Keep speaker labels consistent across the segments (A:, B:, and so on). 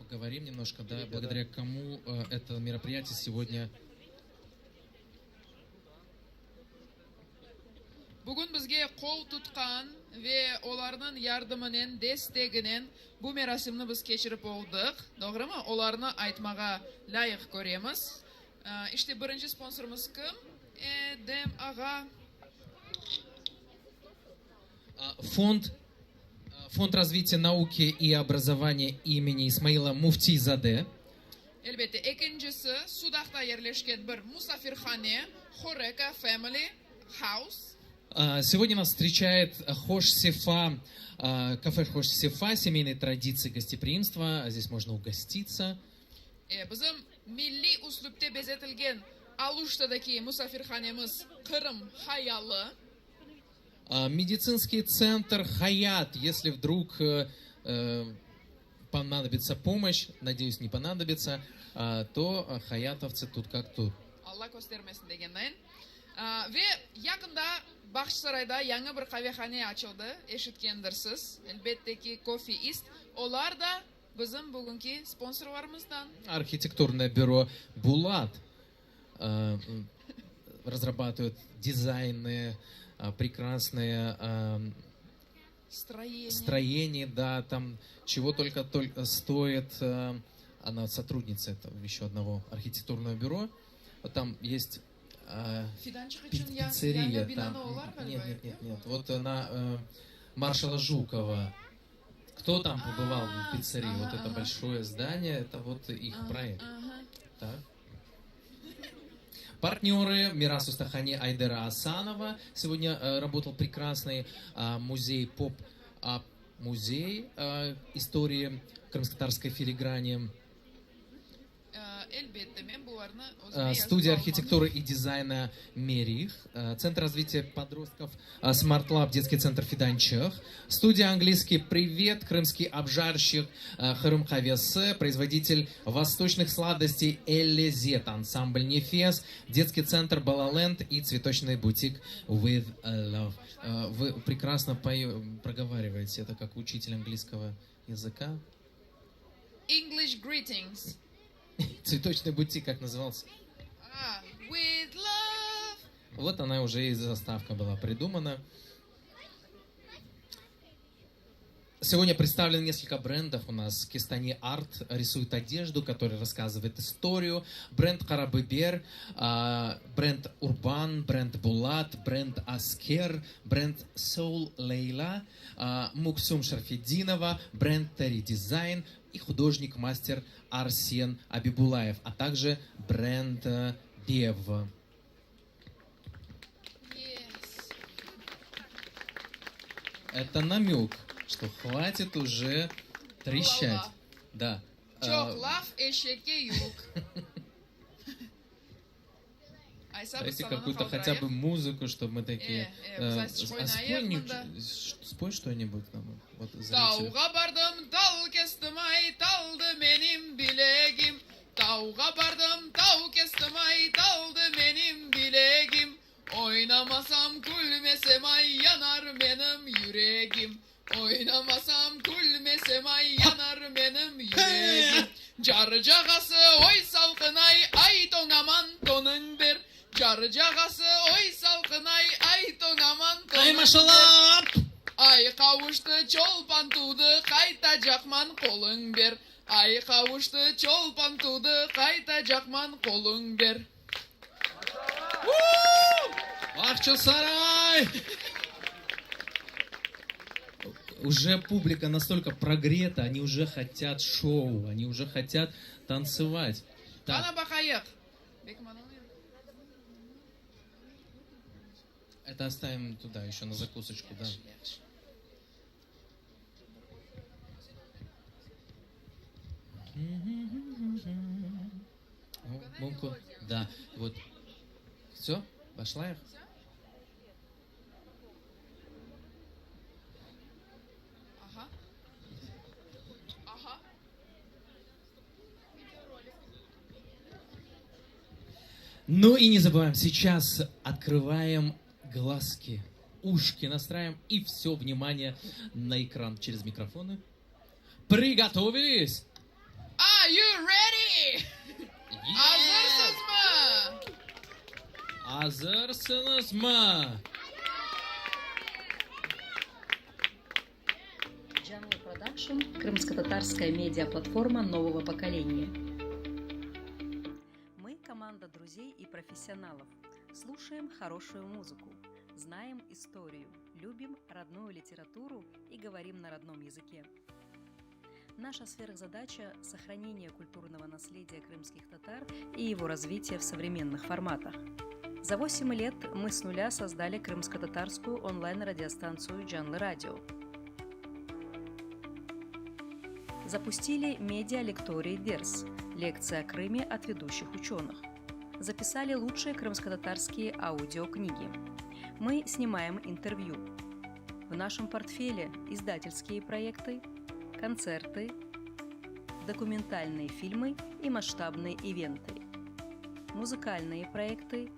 A: поговорим немножко, да, благодаря кому это мероприятие сегодня.
B: Бүгін бізге қол тұтқан ве олардың ярдымынан, дестегінен бұл мерасымны біз кешіріп болдық. Doğru mu? Оларны айтмаға лайық көреміз. İşte бірінші спонсорымыз кім? Дем аға.
A: Фонд развития науки и образования имени Исмаила Муфтийзаде.
B: Elbette ikincisi Судақта yerleşken bir musafirhane, Хорека Family House.
A: Сегодня нас встречает Хош Сефа, кафе Хош Сефа, семейные традиции гостеприимства. Здесь можно угоститься.
B: Bizim milli uslupta bezetilgen Aluşta'daki musafirhanemiz Kırım Hayalı.
A: Медицинский центр Хаят, если вдруг понадобится помощь, надеюсь, не понадобится, то хаятовцы тут как тут.
B: Allah göstermesin degenden. Ve yakında Bahçesaray'da yeni bir kahvehane açıldı. Eşitkendirsiz. Elbette ki Coffee East. Onlar da bizim bugünkü sponsorlarımızdan.
A: Архитектурное бюро Булат разрабатывает дизайны, прекрасные строения, да, там чего только стоит. Она сотрудница еще одного архитектурного бюро. Там есть пиццерия. Там. Нет. Вот на маршала Жукова. Кто там побывал в пиццерии? Вот это большое здание, это вот их проект. Так. Партнеры Мирас Устахани Айдера Асанова. Сегодня работал прекрасный музей поп-музей истории крымско-татарской филиграни. Студия архитектуры и дизайна Мерих, Центр развития подростков Smart Lab, детский центр Фиданчах, студия английский «Привет», крымский обжарщик Хырым Хавесе, производитель восточных сладостей Эллезет, ансамбль Нефес, детский центр Балаленд и цветочный бутик With Love. Вы прекрасно проговариваете это как учитель английского языка.
B: English greetings.
A: Цветочный бутик, как назывался?
B: With love.
A: Вот она уже и заставка была придумана. Сегодня представлены несколько брендов у нас. Кистани Арт рисует одежду, который рассказывает историю. Бренд Карабыбер, бренд Урбан, бренд Булат, бренд Аскер, бренд Soul Лейла, Муксум Шарфединова, бренд Терри Дизайн и художник-мастер Арсен Абибулаев, а также бренд Бев. Это намек, что хватит уже трещать. Да. Дайте какую-то хотя бы музыку, чтобы мы такие... Спой что-нибудь нам. Вот,
B: Tauğa bardım, dal kestim ay, daldı benim bileğim. Tauğa bardım, tav kestim ay, daldı benim bileğim. Oynamasam gülmesem ay, yanar benim yüreğim. Oynamasam gülmesem ay, yanar benim yüreğim. Carcağası oy salkın ay tonaman tonun bir. Carcağası oy salkın ay tonaman tonun bir.
A: Ay maşallah!
B: Ay kavuştu çolpan tuğdu, kaytacakman kolun bir. Ay kavuştu çolpan tuğdu, kaytacakman kolun bir.
A: Бахчисарай! Уже публика настолько прогрета, они уже хотят шоу, они уже хотят танцевать. Это оставим туда, еще на закусочку, да. Да, вот. Все? Пошла их? Ну и не забываем, сейчас открываем глазки, ушки настраиваем и все внимание на экран через микрофоны. Приготовились!
B: Are you ready? Hazırsınız mı?
A: Hazırsınız mı?
C: Janla Production – крымско-татарская медиаплатформа нового поколения. Мы – команда друзей и профессионалов. Слушаем хорошую музыку, знаем историю, любим родную литературу и говорим на родном языке. Наша сверхзадача – сохранение культурного наследия крымских татар и его развитие в современных форматах. За 8 лет мы с нуля создали крымско-татарскую онлайн-радиостанцию Janla Radio. Запустили медиа-лекторий «Дерс» – лекция о Крыме от ведущих ученых. Записали лучшие крымско-татарские аудиокниги. Мы снимаем интервью. В нашем портфеле издательские проекты, концерты, документальные фильмы и масштабные ивенты, музыкальные проекты,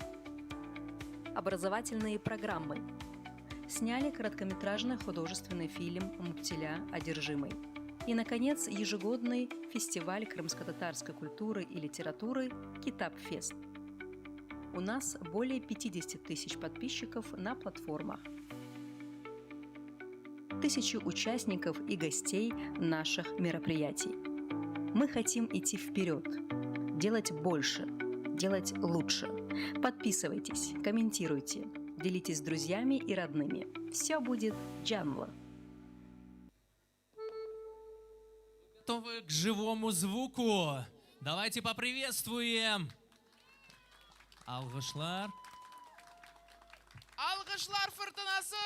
C: образовательные программы. Сняли короткометражный художественный фильм «Муптиля. Одержимый». И, наконец, ежегодный фестиваль крымско-татарской культуры и литературы «Китап-фест». У нас более 50 тысяч подписчиков на платформах. Тысячи участников и гостей наших мероприятий. Мы хотим идти вперед, делать больше, делать лучше. Подписывайтесь, комментируйте, делитесь с друзьями и родными. Все будет Janla.
D: Готовы к живому звуку? Давайте поприветствуем! Алгышлар.
B: Alkışlar fırtınası.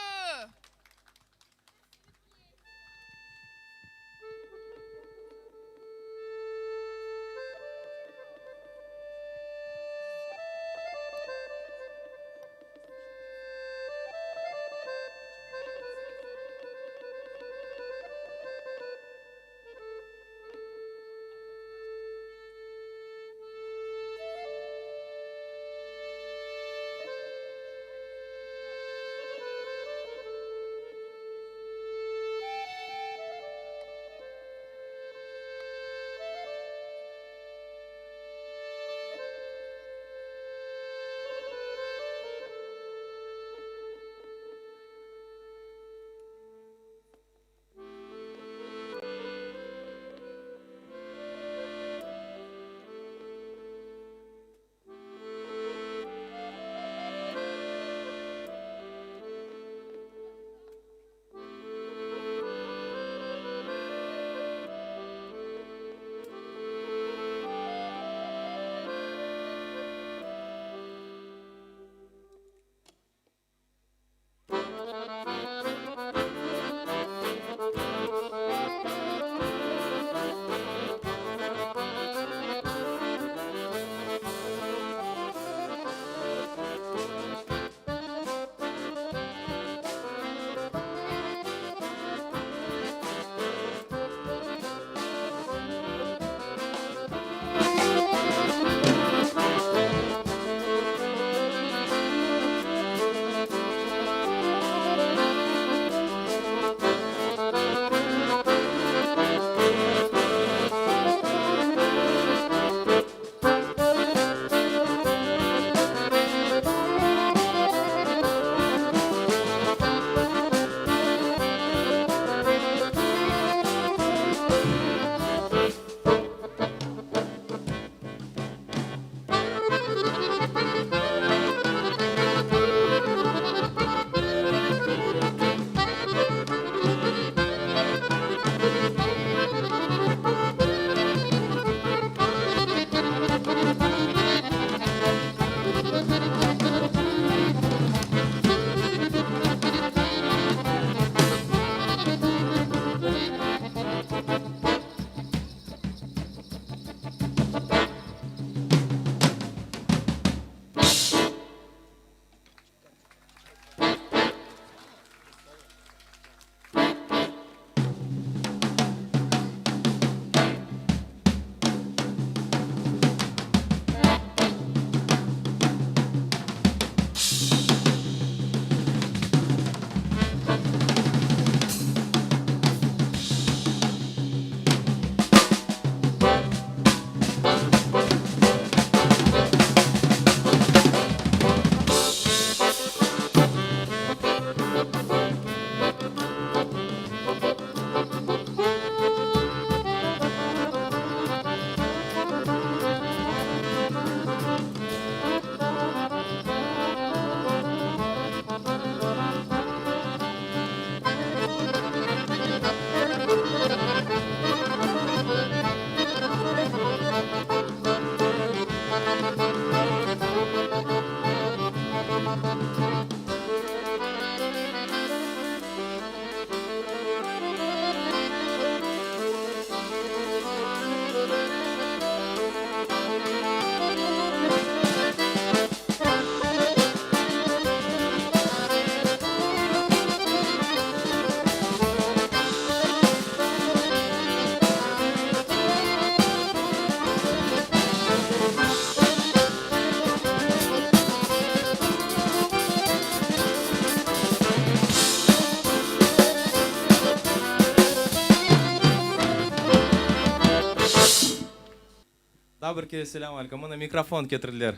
E: Dabırki selam aleyküm. Mına mikrofon getirdiler.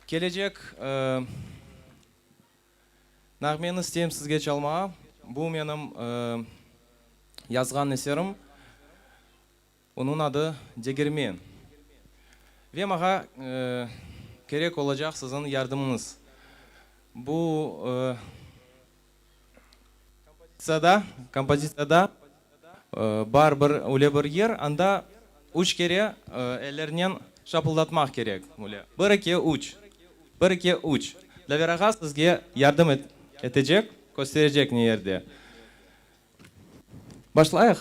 E: Gelecek nağmeni isteyim sizge çalmağa. Bu benim yazgan eserim. Onun adı Degirmen. Ve mağa gerek olacak sizin yardımınız. Bu kompozisyada бар bir öyle bir yer, anda üç kere ellerinden şapıldatmak gerek. Bir iki üç. Bir iki üç. Laveraga sizge yardım edecek, gösterecek ne yerde. Başlayalım.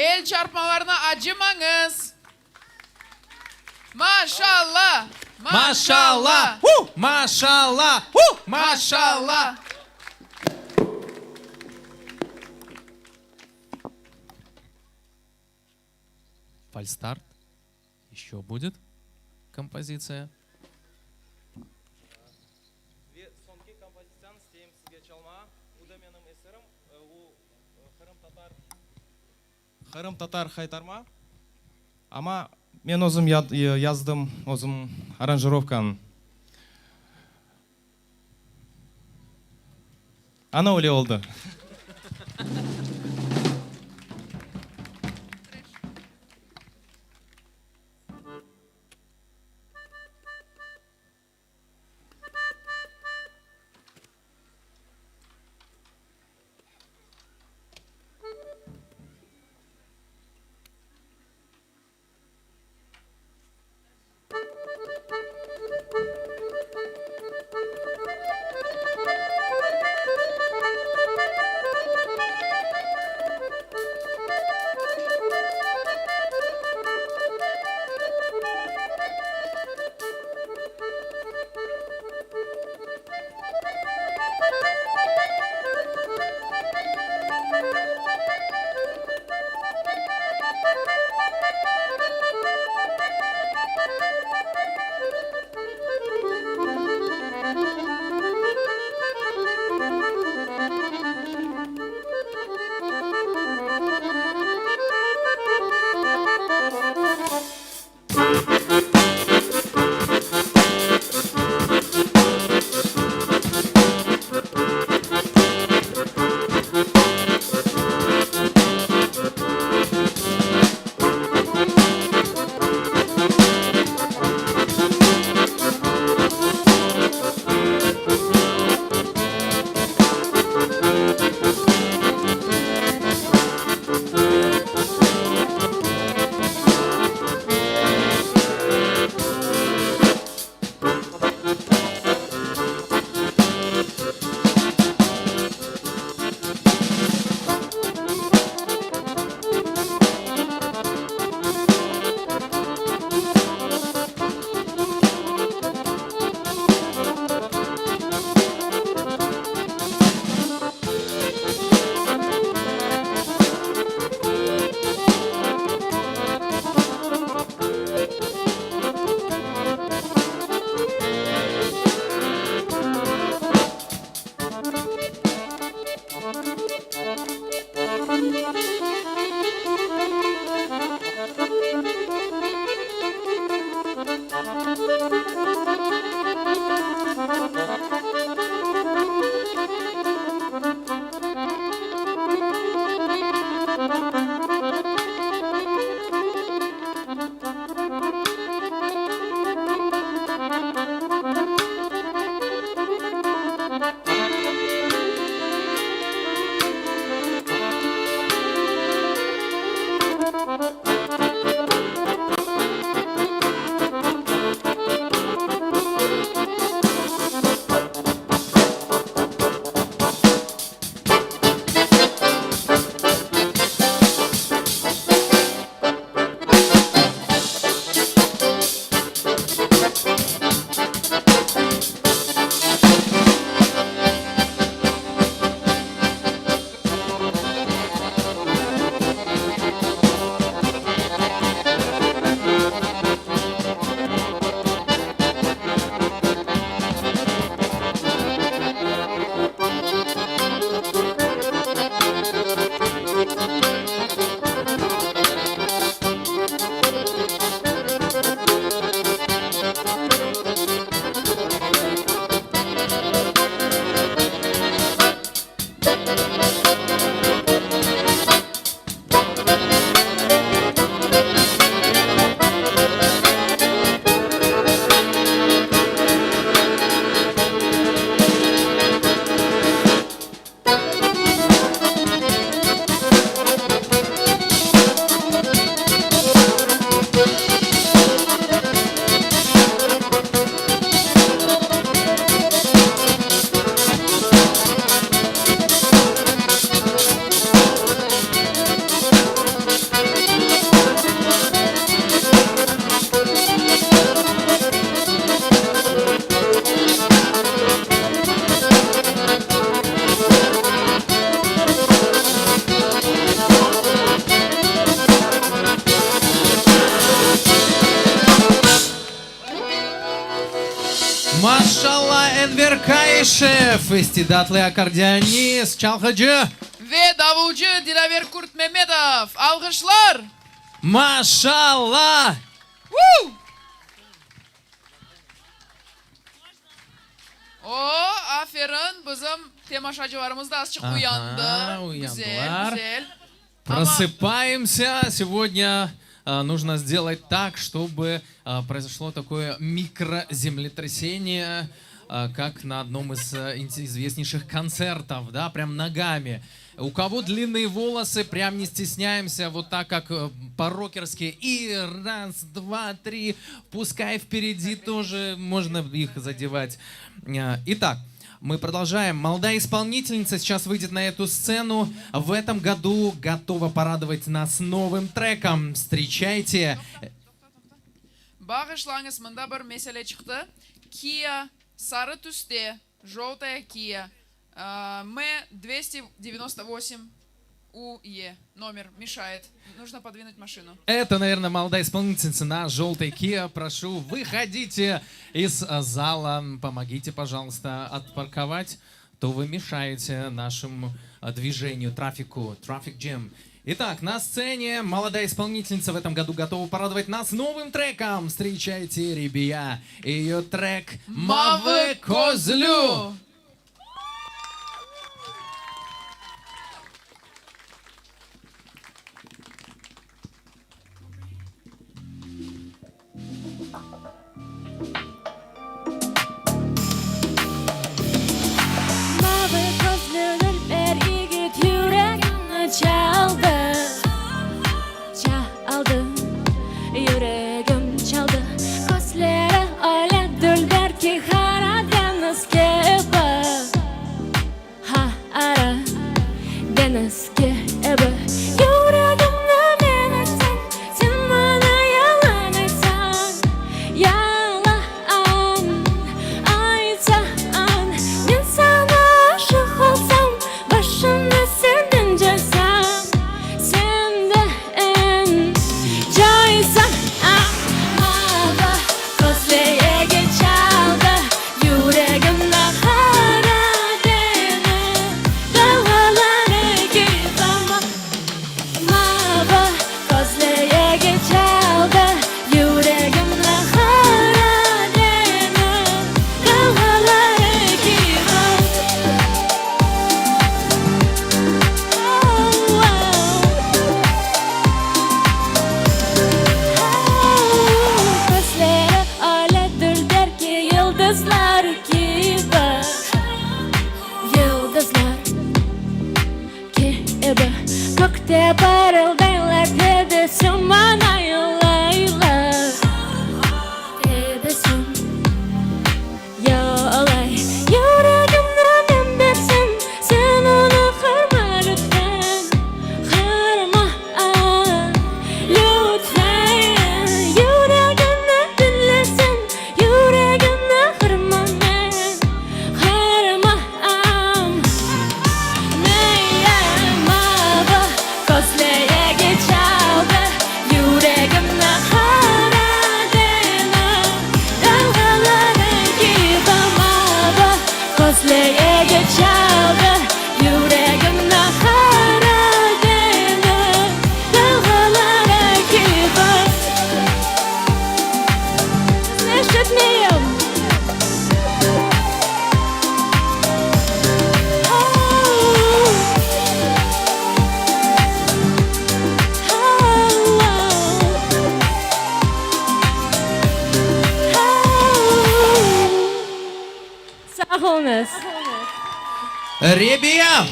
B: El çarpmalarına acımаңыз. Maşallah.
D: Машалла! Машалла! Машалла! Фальстарт. Еще будет композиция.
E: Соңғы композицияны істеймін сізге çalma. Bu da менің eserim. O Kırım Tatar Haytarma. Ama мен өзім яздым, өзім аранжировканы. Ана өле oldu.
D: Машалла Энвер Кайшев, истидатлы аккордеонист Çalgıcı.
B: Ve davulcu Dilaver Kurt Mehmetov. Alkışlar.
D: Машалла!
B: Woo! O aferin bizim temaşacılarımız da azıcık
D: Aha,
B: uyandı.
D: uyandılar.
B: Güzel, güzel.
D: Просыпаемся. Сегодня нужно сделать так, чтобы произошло такое микроземлетрясение, как на одном из известнейших концертов, да, прям ногами. У кого длинные волосы, прям не стесняемся, вот так как по-рокерски. И раз, два, три, пускай впереди тоже можно их задевать. Итак, мы продолжаем. Молодая исполнительница сейчас выйдет на эту сцену. В этом году готова порадовать нас новым треком. Встречайте.
B: Bağışlangıç mında bir mesele çıktı. Kia sarı tüste, желтая Kia. М-298УЕ. Номер мешает. Нужно подвинуть машину.
D: Это, наверное, молодая исполнительница на желтой Kia. Прошу, выходите из зала. Помогите, пожалуйста, отпарковать. То вы мешаете нашему движению, трафику, Traffic Jam. Итак, на сцене молодая исполнительница в этом году готова порадовать нас новым треком. Встречайте, ребя, ее трек «Мавы Козлю».
F: Yüreğim çaldı, gözleri öyle düldür ki Karadeniz gibi. Ha ara deniz gibi. Yüreğimle beni sen bana yalan etsen. Yalan aysan. Ben sana aşık olsam, başımda senin cezan. Sen de en caysan. Mava gözlüğe geçaldı, yüreğimle Karadeniz dağları gibi. Mava gözlüğe geçaldı, yüreğimle Karadeniz dağları gibi. Gözleri öyle düldür ki yıldızlar gibi. Yıldızlar gibi. Gökte parıldaylar tebesim bana yollaylar. Tebesim yolay. Yüreğimden embersin, sen onu kırma lütfen. Kırma lütfen. Yüreğimden dinlesin, yüreğimden kırma ben. Kırmam neyim mava gözlüğe geçaldı, yüreğimden Karadeniz dalgaları gibi. Mava gözlüğe geçaldı, yüreğimden Karadeniz dalgaları gibi. Neşet miyim? Sağ olunuz.
D: Ребя!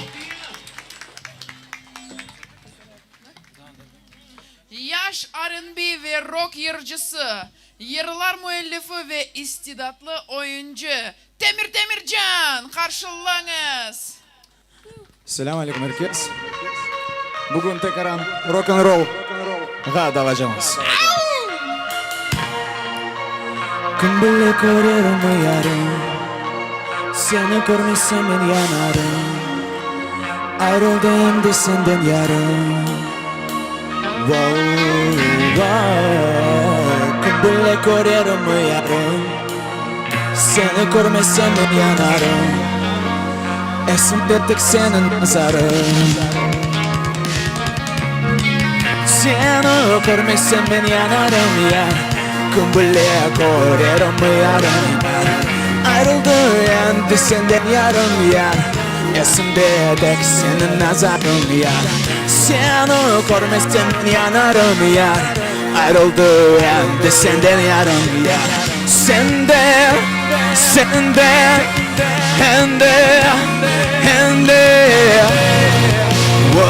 B: Yaş R&B ve rock yırıcısı, yırlar müellifi ve istidatlı oyuncu Temir Temircan karşılanız.
G: Selam aleyküm herkes. Bugün tekrar rock'n'roll'a dalacağız. Gün bile korurum yarın, seni görmesem ben yanarım. Ayrıldım da senden yarın. Wow, wow. Gün bile korurum yarın, Seni görmesem ben yanarım. Esimde tek senin nazarın. Seni görmesem ben yanarım ya. Gün bile korerim yarım. Ayrıldı endi senden yarım ya. Esimde tek senin nazarın ya. Seni görmesem ben yanarım ya. Ayrıldı endi senden yarım ya. Sende, sende, hende, hende. Wow,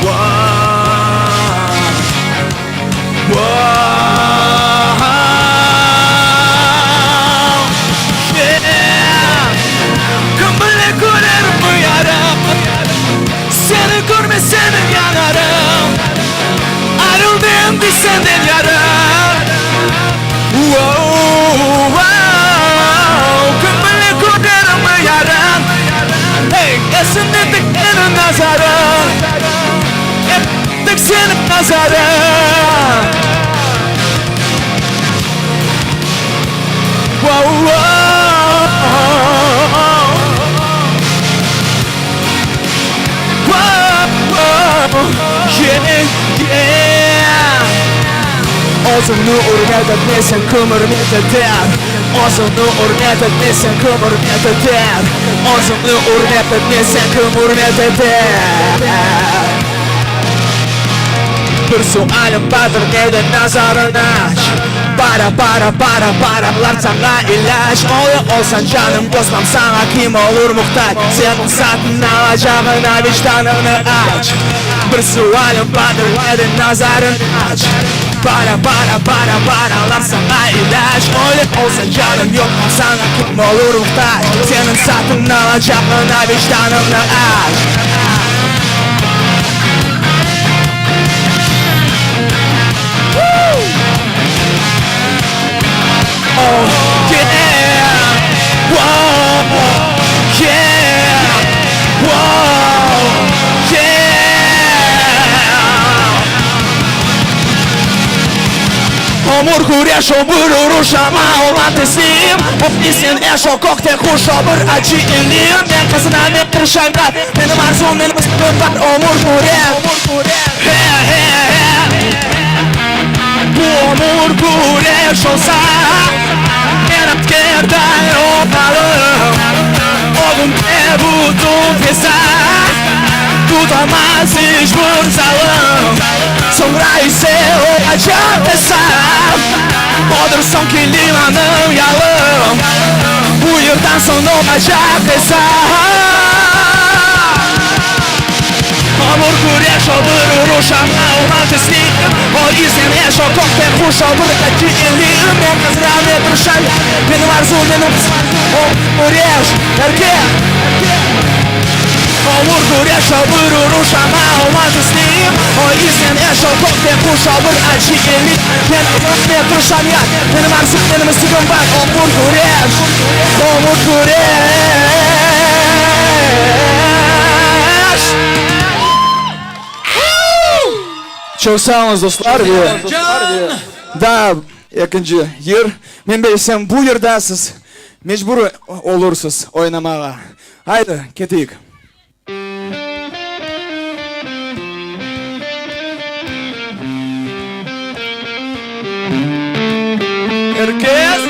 G: wow, wow. Yeah. Kımbıle kurar bu yaram. Seni görmesem yanarım. Ayrıldım bir senden yarım. Wow, wow. Kımbıle kurar bu yaram. Hey, esimde tek senin nazarın. Hep tek senin nazarın. Wow, wow. Wow, yeah, yeah. Ağzını örmet etmesen kımırmet eder. Ağzını örmet etmesen kımırmet eder. Ağzını örmet etmesen kımırmet eder. Bir sualim vardır neden nazarın aç. Paralar sana ilaç. Oğlu olsan canım dostum sana kim olur muhtaç. Senin satın alacağına vicdanını aç. Bir sualim vardır neden nazarın aç. Paralar sana ilaç. Oğlu olsan canım yok sana kim olur muhtaç. Senin satın alacağına vicdanını aç. Oh yeah, wow, yeah, wow, yeah. Amor kureš obur rušama olan teslim. Opnisin eşo kokte kuş obur acı ilim. Ben kazına ne kırşangat. Benim arzum benim ıspım var amor kureš. Hey hey hey. Bu amor kureš olsa en askerden olmalım. Oğlum ne buldum pesa. Tutamaz hiçbir zalim. Sonra ise olacak hesap. Odur son ki limanım yalım. Bu yıldan sonra olacak hesap. Amor kureš obur rušama olan teslim. O yüzden eşo kokte kuş obur acı ilim. Ben kazıram ne kırşan. Benim arzum benim amor kureš erkek. Amor kureš obur rušama olan teslim. O yüzden eşo kokte kuş obur acı ilim. Ben kazıram ne kırşan ya. Benim arzum benim istigim var. Amor kureš. Amor kureš. Çok sağ olun dostlar. Da ikinci yer. Men bilsem bu yerda siz mecbur olursunuz oynamağa. Haydi keteyik. Herkes.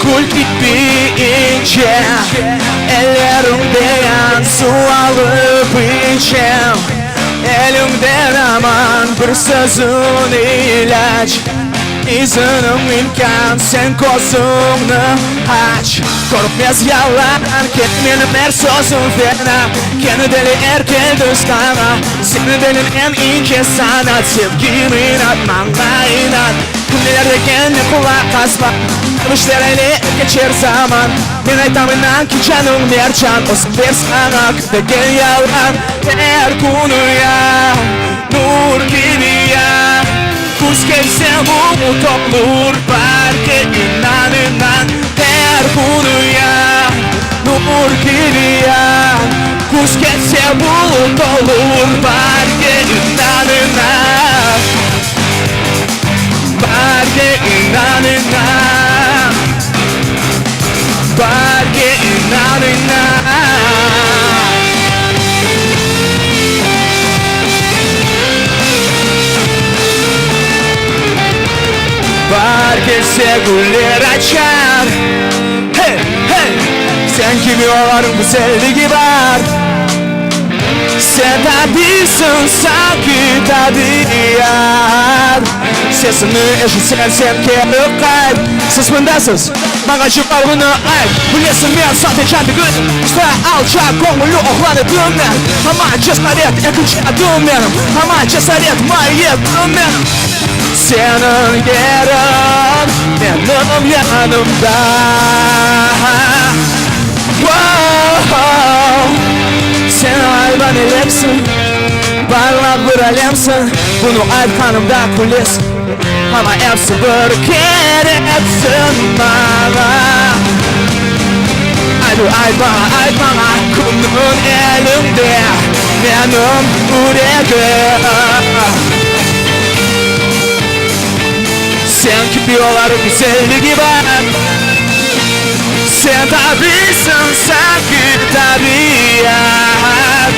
G: Kul gitmeyince ellerimden su alıp içem. Elimden aman bir sözün ilaç. İzinim imkan sen gözünü aç. Korkmaz yalan kendinin her sözün fena. Kendi deli erken düz kana. Seni delin en ince sanat. Sevgimin atmanla inan. Neler kendi kulak asma. Müşteriyle geçer zaman. Ben aytam inan ki canım mercan. O sefer sana gel yalan. Her konuya nur gibi ya. Kuz gelse umut olur. Fark et inan inan. Her konuya nur yağmur giriyor. Kuş geçse bulut olur barge inanına. Barge inanına. Barge inanına. Herkese güller açar. Hey hey, sen kimi oların güzelliği var. Sen tabisin sanki tabiat. Sesini eşitsen kere kalp. Siz bundasız, bana şu kalbini ay. Bilesin ben sahtekar bir gün. İşte alçak konulu oğlanıdım ben. Ama cesaret ikinci adım benim. Ama cesaret mahiyetim benim. Senin yerin benim yanımda. Wow. Sen hayvan ilemsin, parlak bir alemsin. Bunu arkanımda kulis. Ama hepsi bir kere etsin bana. Hadi ay bana kumdun elimde. Benim yüreğim. Sen gidiyorlar güzelliği var. Sen tabisin sanki tabiat.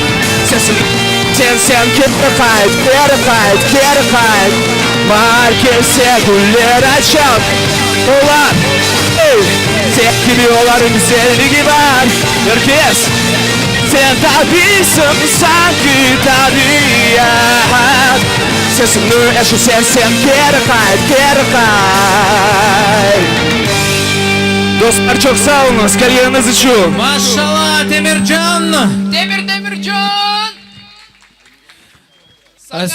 G: Sen kere kalp. Herkese güller açar. Ulan sen gidiyorlar güzelliği var. Herkes sen tabisin sanki tabiat. Sesini eşitsen kere kalp. Dostlar çok sağ olunuz kariyeriniz için.
D: Машалла, Темирджан!
B: Demircan!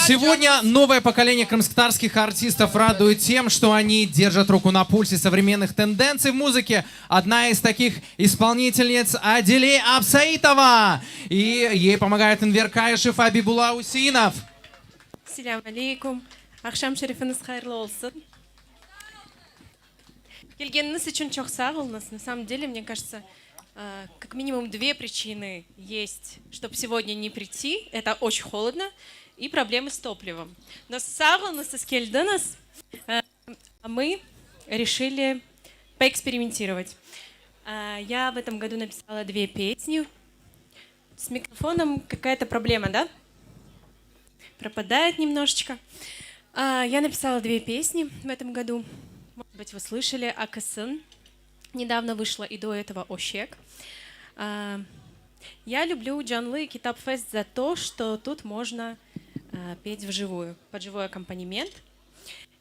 D: Сегодня новое поколение крымско-татарских артистов радует тем, что они держат руку на пульсе современных тенденций в музыке. Одна из таких исполнительниц Адиле Абсаитова. И ей помогает Энвер Кайшев, Абибула Усинов.
F: Ассаляму алейкум. Акшам шерифіңіз хайырлы olsun. Келгеніңіз үшін çok sağ olunuz. На самом деле, мне кажется, как минимум две причины есть, чтобы сегодня не прийти. Это очень холодно и проблемы с топливом. Но sağ olunuz, siz geldiniz. Мы решили поэкспериментировать. Я в этом году написала 2 песни. С микрофоном какая-то проблема, да? Пропадает немножечко. Я написала 2 песни в этом году. Может быть, вы слышали Акасын. Недавно вышла и до этого Ошек. Я люблю Джанлы и Китап Фест за то, что тут можно петь вживую, под живой аккомпанемент.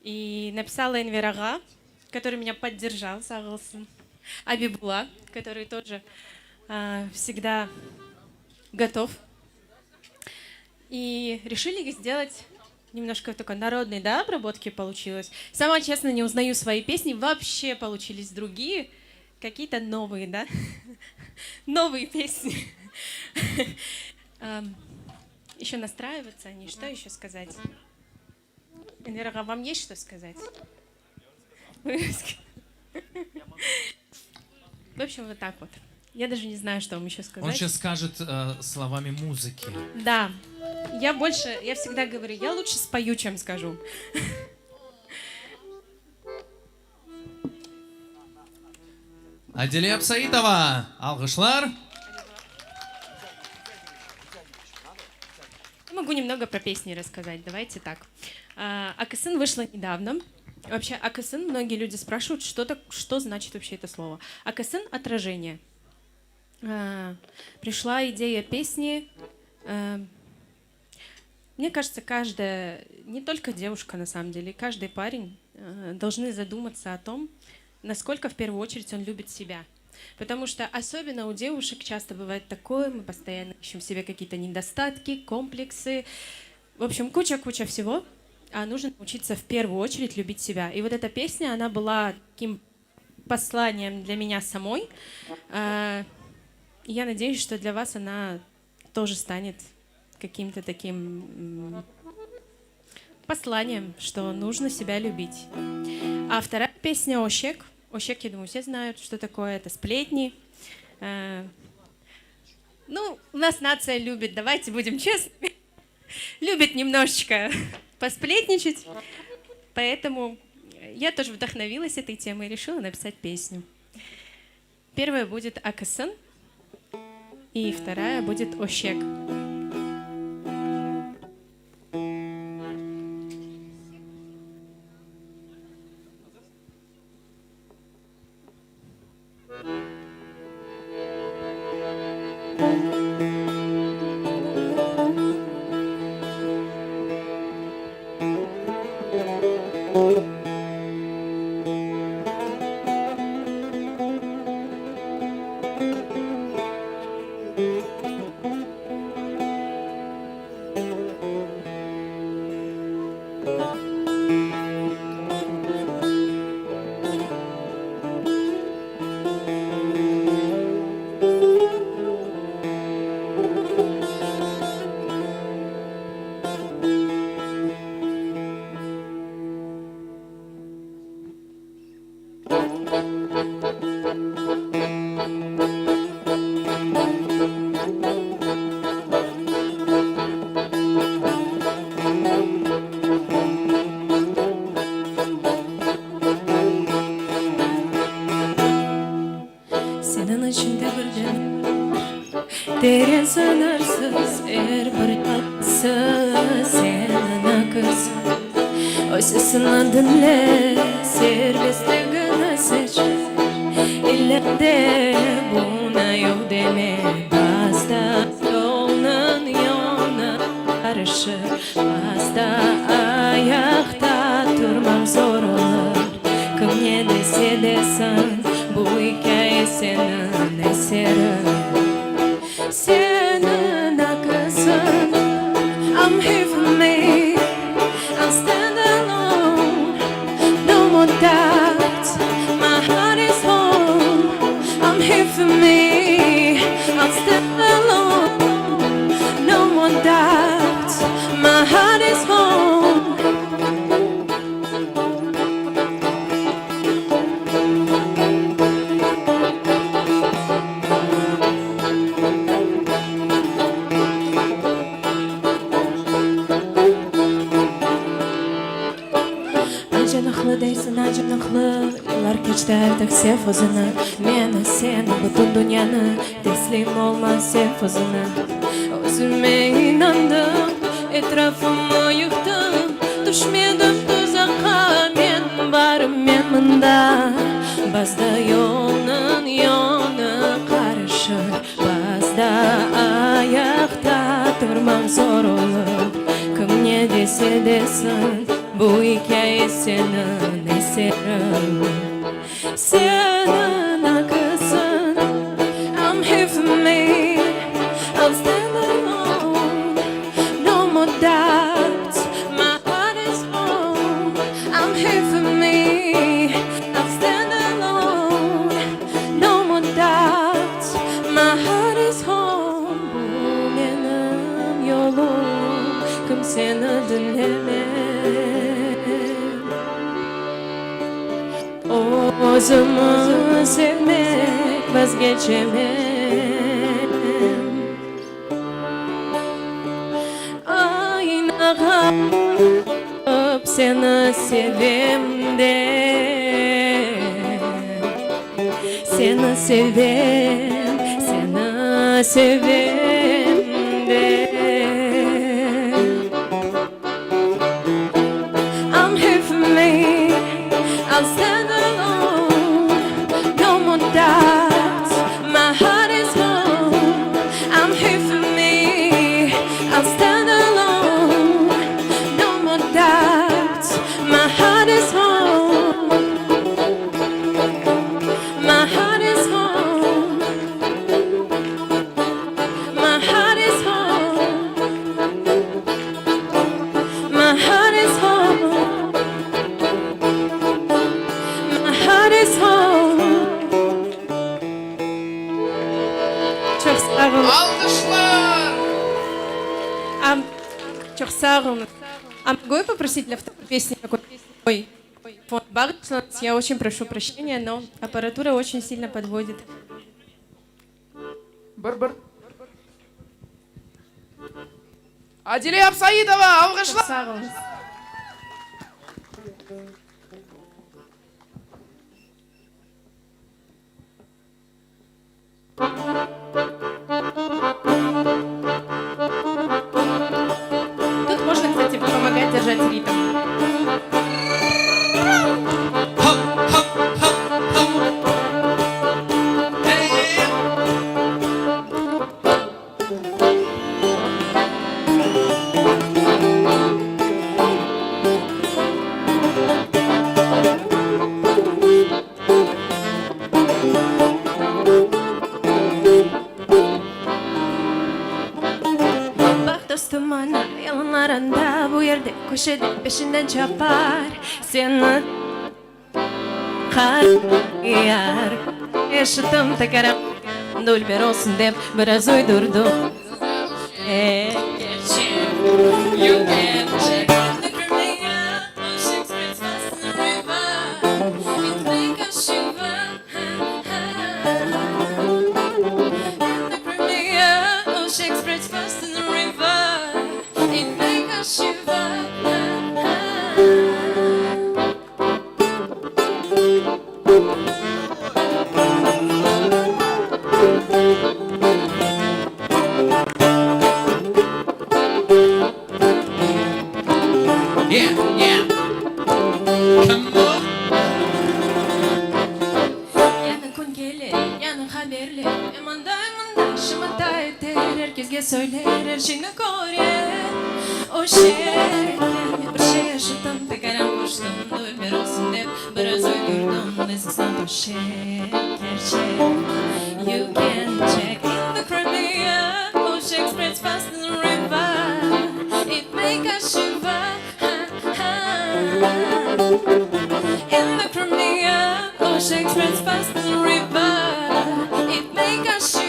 F: И написала Энвер Ага, который меня поддержал, согласен. Абибула, который тоже всегда готов. И решили сделать немножко такой народной, да, обработки получилось. Сама, честно, не узнаю свои песни. Вообще получились другие, какие-то новые, да? Новые песни. Еще настраиваться они. Что еще сказать? Энвера, вам есть что сказать? В общем, вот так вот. Я даже не знаю, что вам еще сказать.
D: Он сейчас скажет словами музыки.
F: Да. Я всегда говорю, я лучше спою, чем скажу.
D: Адиле Абсаитова, алгышлар.
F: Я могу немного про песни рассказать. Давайте так. Акасын вышла недавно. Вообще, Акасын, многие люди спрашивают, что значит вообще это слово. Акасын — отражение. Пришла идея песни. Мне кажется, каждая, не только девушка на самом деле, каждый парень должны задуматься о том, насколько в первую очередь он любит себя. Потому что особенно у девушек часто бывает такое, мы постоянно ищем в себе какие-то недостатки, комплексы, в общем, куча всего, а нужно научиться в первую очередь любить себя. И вот эта песня, она была таким посланием для меня самой. Я надеюсь, что для вас она тоже станет каким-то таким посланием, что нужно себя любить. А вторая песня «Ошек». «Ошек», я думаю, все знают, что такое. Это сплетни. Ну, у нас нация любит, давайте будем честными, любит немножечко посплетничать, поэтому я тоже вдохновилась этой темой и решила написать песню. Первая будет «Акасан», и вторая будет «Ощек». Senin içinde bir derin sınırsız bir yatsız senin akılsın. O sesini dinle, serbestliğini seç. İleride buna yok deme, basta yolun yoluna karışır. Basta ayakta durmam zor olur. Kim ne dese desin, bu hikaye senin eserin. Senin akılsın, I'm here for me, I'll stand alone, no more doubt, my heart is home. I'm here for me, I'll stand alone, no more doubt, my heart is home. Acınıklı değilsin, acınıklı. Yıllar geçti artık sev özünü. Meni, seni, bütün dünyanı. Teslim olma sev özünü. Özüme inandım, etrafımı yıktım. Düşmedim tuzağa, men varım, men mında. Bazda yolun yolu karışır. Bazda ayakta durmam zor olur. Kim ne dese desin, bu hikaye senin eserin. Senin akılsın, I'm here for me, I'll stand alone, no more doubt, my heart is home. I'm here for me, I'll stand alone, no more doubt, my heart is home. Bu benim yolum, kimsenin dinlemez. Özümü sevmek vazgeçemem. Aynağa bakıp seni sevim de, seni sevim, seni sevim de. I'm here for me, I'll stand alone, no more doubt, my heart is home. I'm here for me, I'll stand alone, no more doubt, my heart is home. My heart is home. My heart is home. My heart is home. My heart is home. Çok sağ olun.
B: Alkışlar.
F: Çok sağ olun. А могу я попросить для второй песни какой-то фон Багдас? Я очень прошу прощения, но аппаратура очень сильно подводит.
B: бір. Адиле Абсаидова, алғышлар.
F: Сау болыңыз. Тут можно, кстати, помогать держать ритм. Bak dostum ana yalanlarında bu yerde köşede peşinden çapar seni kar yar yaşadım tekrar dulber olsun deyip biraz uydurdum. You can check the Crimea, Shakespeare's fast in the river. It make us shiver. In the Crimea, Shakespeare's fast in the river. It make us shiver.
D: Yeah. Come on.
F: Yanın kun gelir, yanın haberler. Emanda şımata eter. Herkesge söyler, her şeyini koruyor. O şey, bir şey yaşadım, tekrardan koştum. Duyber olsun deyip biraz uydurdum. Neyse o şey, gerçek. You can check in the Crimea. Oh, Shakespeare's fast in the river. It make us shiver. In the Crimea, oh Shakespeare's fast in the river. It make us shiver.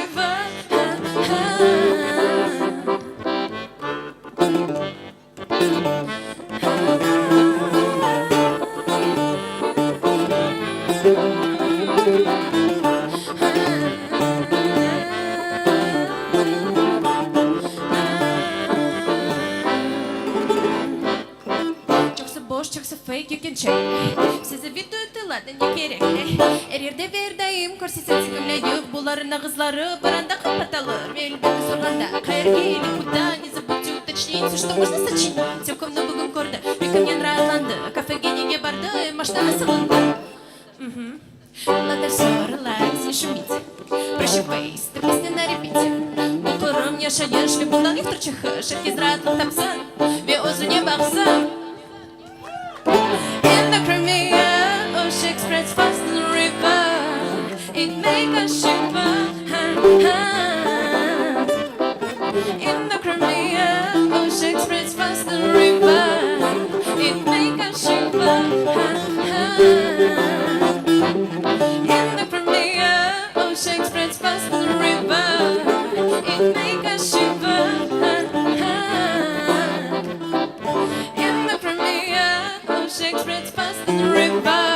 F: Boş çoksa fake you can check. Size video tıladın ya gerek. Her yerde verdayım korsisen sigimle yok. Buların kızları baranda kapatılır. Elbette sorganda kayır gelip куда не забудьте уточнить все, что можно сочинить. Все, кому богом корда, века мне нравиланды. Кафеге не барды, масштабы салонда. Надо все релакс, не шуметь. Прощупай, ты песня на репите. Укором не шаешь, любовь не вторчих. Шерки зрадл тапсан, веозу не бахсан. In the Crimea, oh Shakespeare's fast in the river. It make us shiver. In the Crimea, oh Shakespeare's fast in the river. It make us shiver. In the Crimea, oh Shakespeare's fast in the river. It make us shiver. In the Crimea, oh Shakespeare's fast in the river.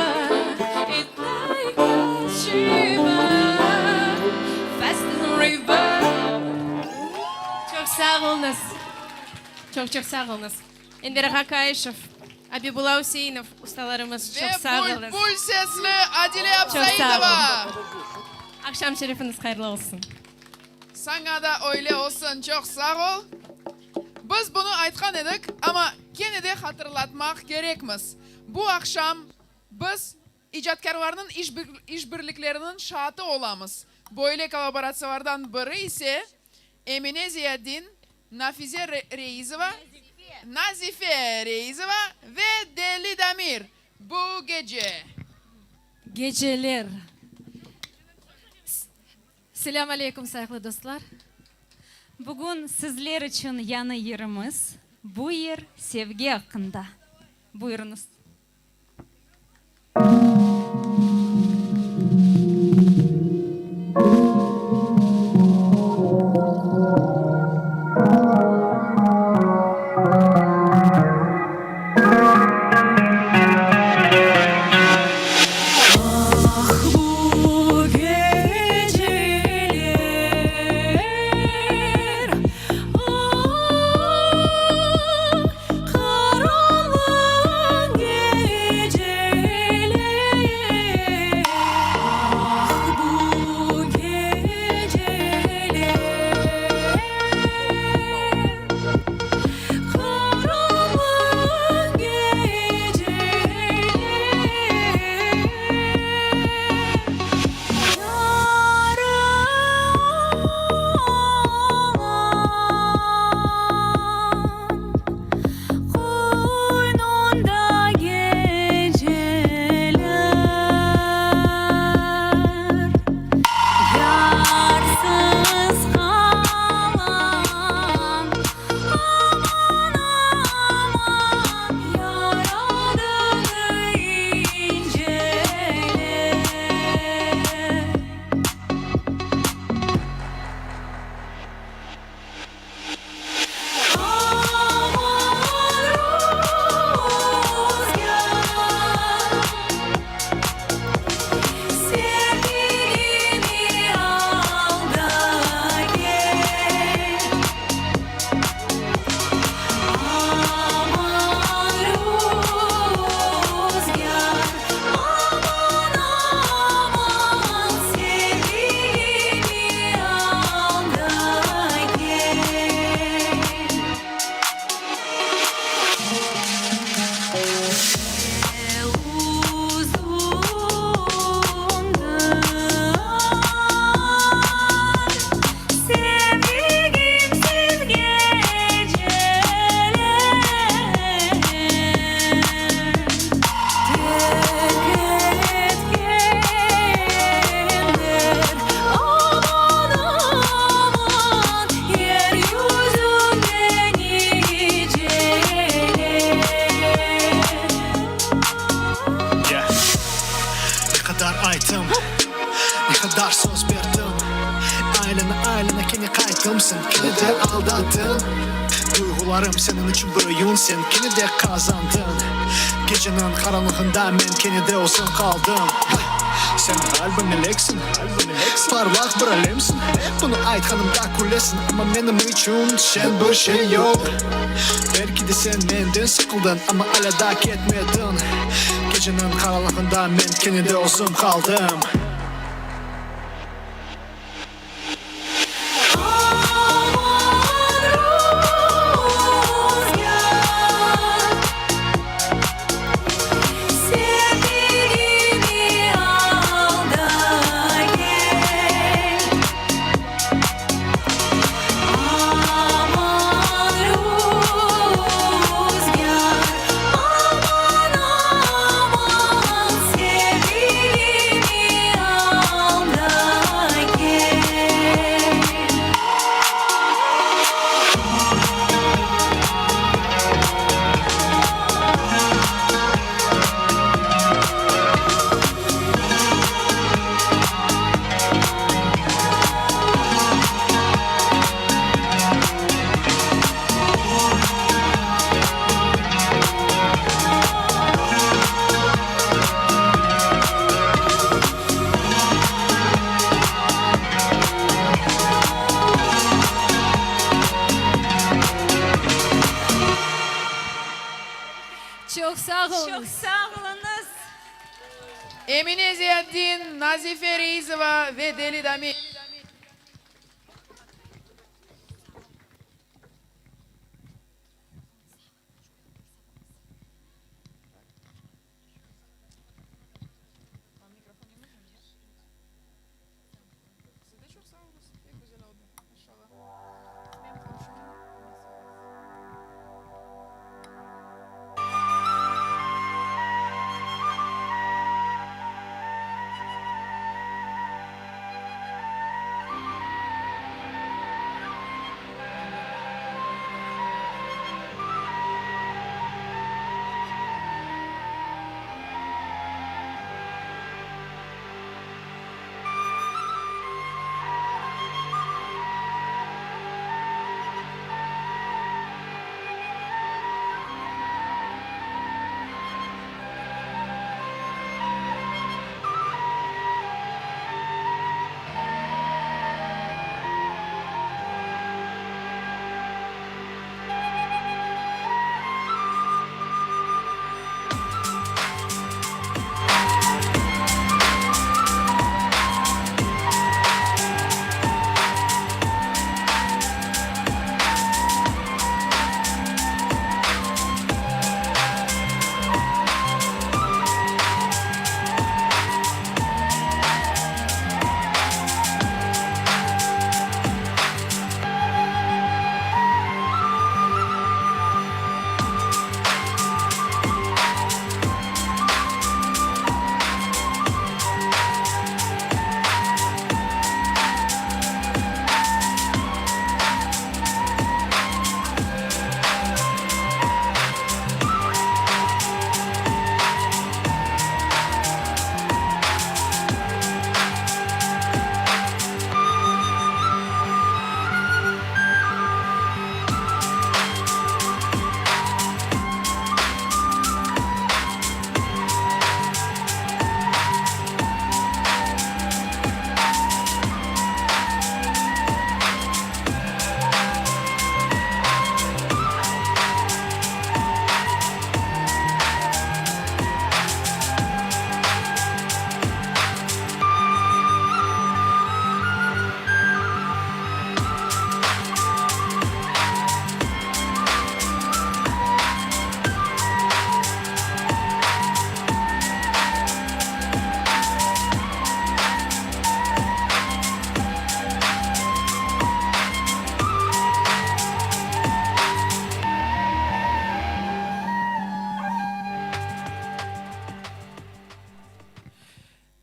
F: It make us shiver. Fast in the river. Çok sağ olunuz. Çok sağ olunuz. Ender Hakayışев, Abibullah Hüseyinov ustalarımız çok sağ olunuz.
B: Ve bul sesli Adile Absaidova.
F: Akşam şerefiniz hayırlı olsun.
B: Sana da öyle olsun, çok sağ ol. Biz bunu aytkan edik ama gene de hatırlatmak gerekmiz. Bu akşam biz icatkarlarının işbirliklerinin şahidi olamız. Böyle kolaborasyonlardan biri ise Emine Ziyadin, Nazife Reizova ve Deli Damir. Bu gece.
H: Geceler. Selamun aleyküm sayıklı dostlar. Bugün sizler için yanı yerimiz. Bu yer sevgi hakkında. Buyurunuz.
F: Bu geceler
I: salkımsın, beni de aldattın. Duygularım senin için bir oyun, sen beni de kazandın. Gecenin karanlığında ben beni de olsun kaldım. Sen kalbim meleksin, parlak bir alemsin. Bunu aytkanımda kulesin ama benim için sen bir şey yok. Belki de sen menden sıkıldın ama hala da ketmedin. Gecenin karanlığında ben beni de olsun kaldım.
H: Çok sağ olun.
C: Çok sağ olunuz.
B: Emine Ziyaddin, Nazife Reisova ve Deli Dami.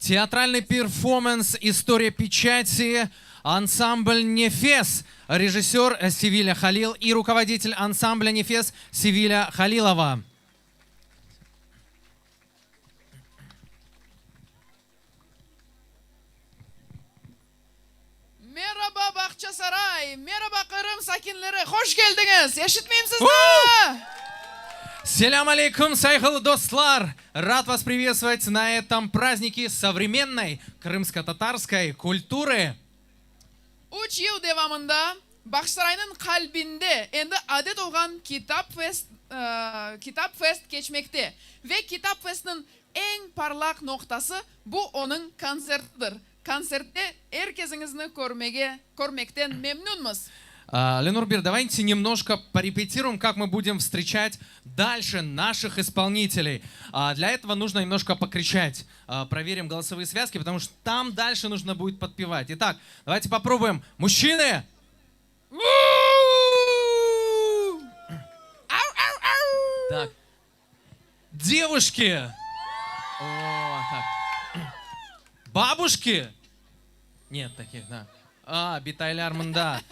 D: Театральный перформанс «История печати», ансамбль «Нефес», режиссер Севиля Халил и руководитель ансамбля «Нефес» Севиля Халилова.
B: Merhaba Bahçesaray. Ай, merhaba Kırım sakinleri, hoş geldiniz. Eşitmeyim sizді?
D: Селям алейкум, сайхал достлар! Рад вас приветствовать на этом празднике современной крымско-татарской культуры.
B: 3 yıl devamında Bakşısaray'ın kalbinde endi adet olan Kitap Fest geçmekte. Ve Kitap Fest'in en parlak noktası bu onun konsertidir. Konsertte herkesinizni görmekten memnunuz.
D: Ленурбир, давайте немножко порепетируем, как мы будем встречать дальше наших исполнителей. Для этого нужно немножко покричать. Проверим голосовые связки, потому что там дальше нужно будет подпевать. Итак, давайте попробуем. Мужчины! Так. Девушки! О, так. Бабушки? Нет таких, да. Битайляр мында.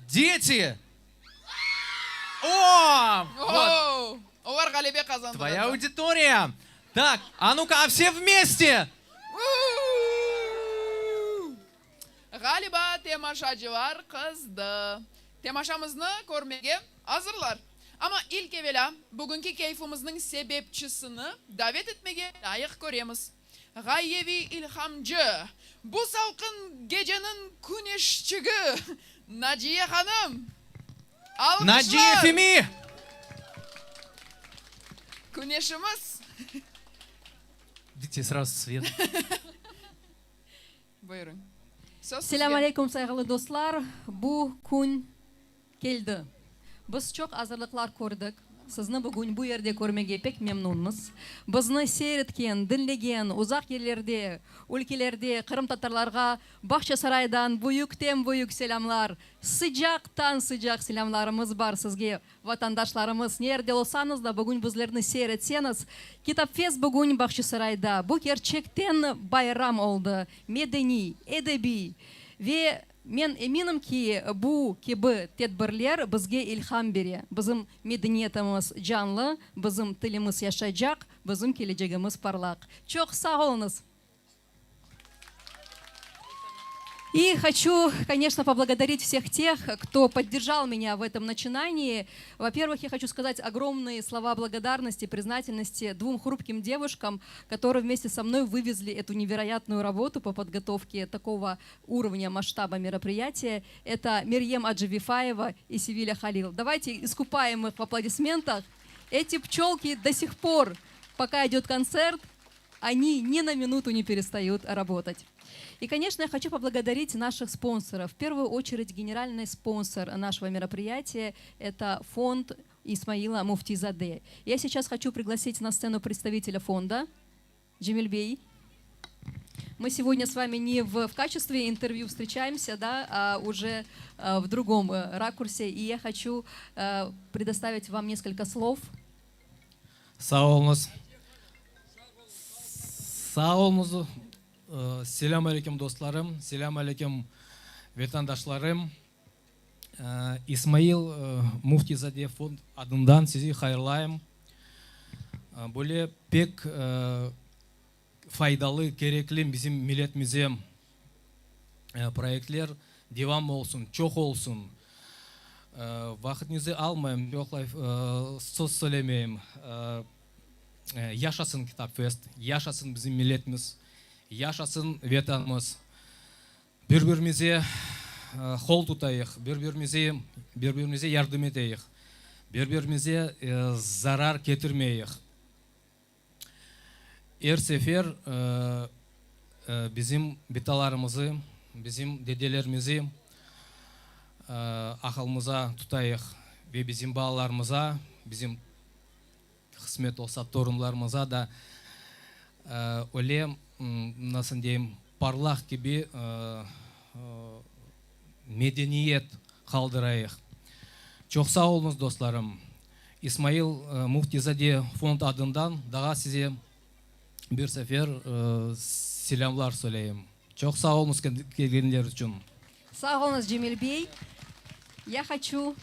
D: Дети! О! Вот.
B: Олар Галибек kazandı.
D: Твоя аудитория. Так, а ну-ка, а все вместе!
B: Galiba temaşacılar kızdı. Temaşamızı görmeye hazırlar. Ama ilk evvela bugünkü keyfimizin sebepçisini davet etmeye layık görüyoruz. Gayyevi ilhamcı, bu salkın gecenin güneşçığı Naciye Hanım. Alkışlar.
D: Naciye Femi!
B: Güneşimiz.
D: Идите сразу свет.
B: Buyurun. Söz
C: Selam
B: sizге.
C: алейкум, saygılı dostlar. Bu gün geldi. Biz çok hazırlıklar koyduk. Sizni bugün bu yerde görmege pek memnunuz. Bizni seyretken, dinlegen, uzak yerlerde, ülkelerde Kırım Tatarlarga Bakşısaray'dan büyük selamlar. Sıcaktan sıcak selamlarımız var sizge. Vatandaşlarımız nerede olsanız da bugün bizlerini seyretseniz. Kitap Fest bugün Bakşısaray'da. Bu gerçekten bayram oldu. Medeni, edebi ve men eminim ki bu gibi tedbirler bizge ilham beri. Bizim medeniyetimiz canlı, bizim tilimiz yaşayacak, bizim geleceğimiz parlak. Çok sağ olunuz. И хочу, конечно, поблагодарить всех тех, кто поддержал меня в этом начинании. Во-первых, я хочу сказать огромные слова благодарности, признательности двум хрупким девушкам, которые вместе со мной вывезли эту невероятную работу по подготовке такого уровня, масштаба мероприятия. Это Мирьем Адживифаева и Севиля Халил. Давайте искупаем их в аплодисментах. Эти пчелки до сих пор, пока идет концерт, они ни на минуту не перестают работать. И, конечно, я хочу поблагодарить наших спонсоров. В первую очередь, генеральный спонсор нашего мероприятия – это фонд Исмаила Муфтизаде. Я сейчас хочу пригласить на сцену представителя фонда Джемильбей. Мы сегодня с вами не в качестве интервью встречаемся, да, а уже в другом ракурсе. И я хочу предоставить вам несколько слов.
J: Сау болыңыз. Selam aleyküm dostlarım, selam aleyküm vatandaşlarım. İsmail Muftizade fond adından sizi hayırlayım. Böyle pek faydalı, gerekli bizim milletimize projeler devam olsun, çok olsun. Vaktinizi almayayım, yoklay söz söylemeyeyim. Yaşasın Kitap Fest, yaşasın bizim milletimiz. Yaşasın vatanımız. Birbirimize kol tutayıq, birbirimize yardım edeyik, birbirimize zarar getirmeyik. Her sefer bizim bitalarımızı, bizim dedelerimizi akılımıza tutayıq ve bizim bağlarımıza, bizim kısmet olsa torunlarımıza da öyle nasıl diyeyim, parlak gibi medeniyet kaldırayıq. Çok sağ olunuz dostlarım. İsmail Muftizade fond adından daha size bir sefer selamlar söyleyeyim. Çok sağ olunuz gelgenler için.
C: Sağ olunuz, Джемильбей. Я хочу,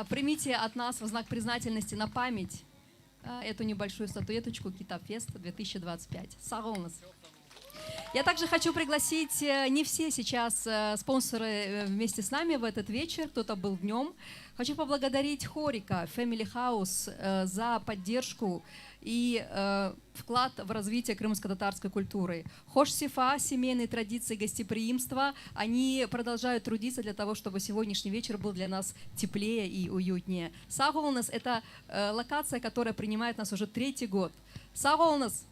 C: примите от нас в знак признательности на память эту небольшую статуэточку Kitap Fest 2025. Sağ olunuz. Я также хочу пригласить, не все сейчас спонсоры вместе с нами в этот вечер, кто-то был днем. Хочу поблагодарить Хорика, Family House за поддержку и вклад в развитие крымско-татарской культуры. Хош-сифа, семейные традиции гостеприимства, они продолжают трудиться для того, чтобы сегодняшний вечер был для нас теплее и уютнее. Сағолнас — это локация, которая принимает нас уже 3-й год. Сағолнас!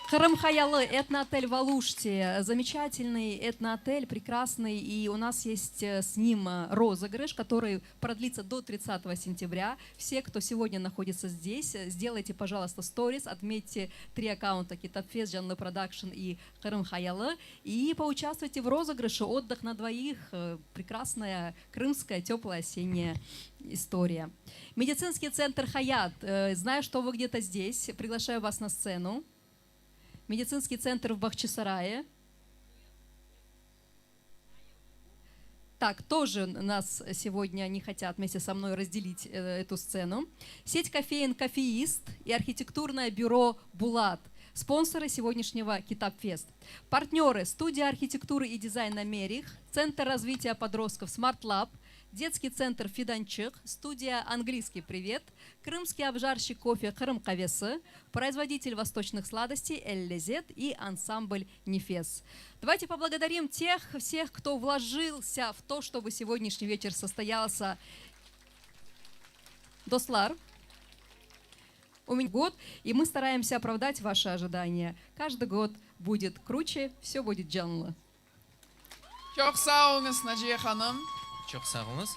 C: Крым Хаялы, этноотель в Алуште, замечательный этноотель, прекрасный, и у нас есть с ним розыгрыш, который продлится до 30 сентября. Все, кто сегодня находится здесь, сделайте, пожалуйста, сторис, отметьте 3 аккаунта: Китапфест, Жанлы Продакшн и Крым Хаялы, и поучаствуйте в розыгрыше «Отдых на двоих». Прекрасная крымская теплая осенняя история. Медицинский центр «Хаят». Знаю, что вы где-то здесь, приглашаю вас на сцену. Медицинский центр в Бахчисарае. Так, тоже нас сегодня не хотят вместе со мной разделить эту сцену. Сеть кофеен «Кофеист» и архитектурное бюро «Булат». Спонсоры сегодняшнего Китапфест. Партнеры: студия архитектуры и дизайна «Мерих», Центр развития подростков «Смартлаб», детский центр «Фиданчык», студия «Английский привет», крымский обжарщик кофе «Крым Кавесы», производитель восточных сладостей «Эль-Лезет» и ансамбль «Нефес». Давайте поблагодарим тех всех, кто вложился в то, чтобы сегодняшний вечер состоялся. Дослар, у меня год, и мы стараемся оправдать ваши ожидания. Каждый год будет круче, все будет жанлы.
B: Çok sağ olunuz Naciye Hanım.
D: Çok sağ olunuz.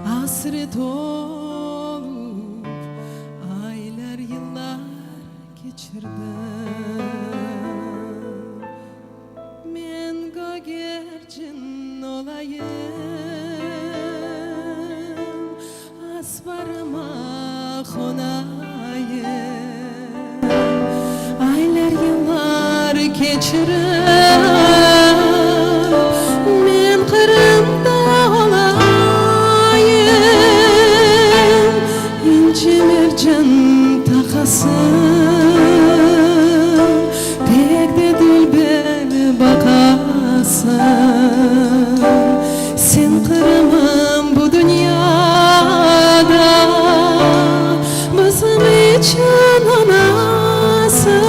K: Hasret olup aylar yıllar geçirdim. Men gogercin olayım, asbarıma konayım. Aylar yıllar geçirdim, men Kırım'da olayım. Mercan takasın, tek de dülber bakasın. Sen Kırım'ım bu dünyada, bizim için anasın.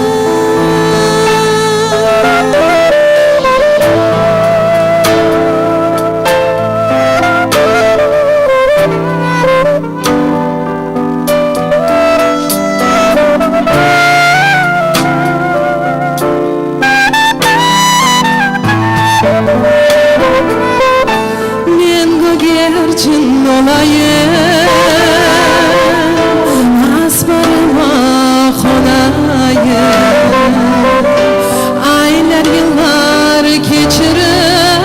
K: Gerçin olayım, asbarıma konayım. Aylar yıllar geçirim,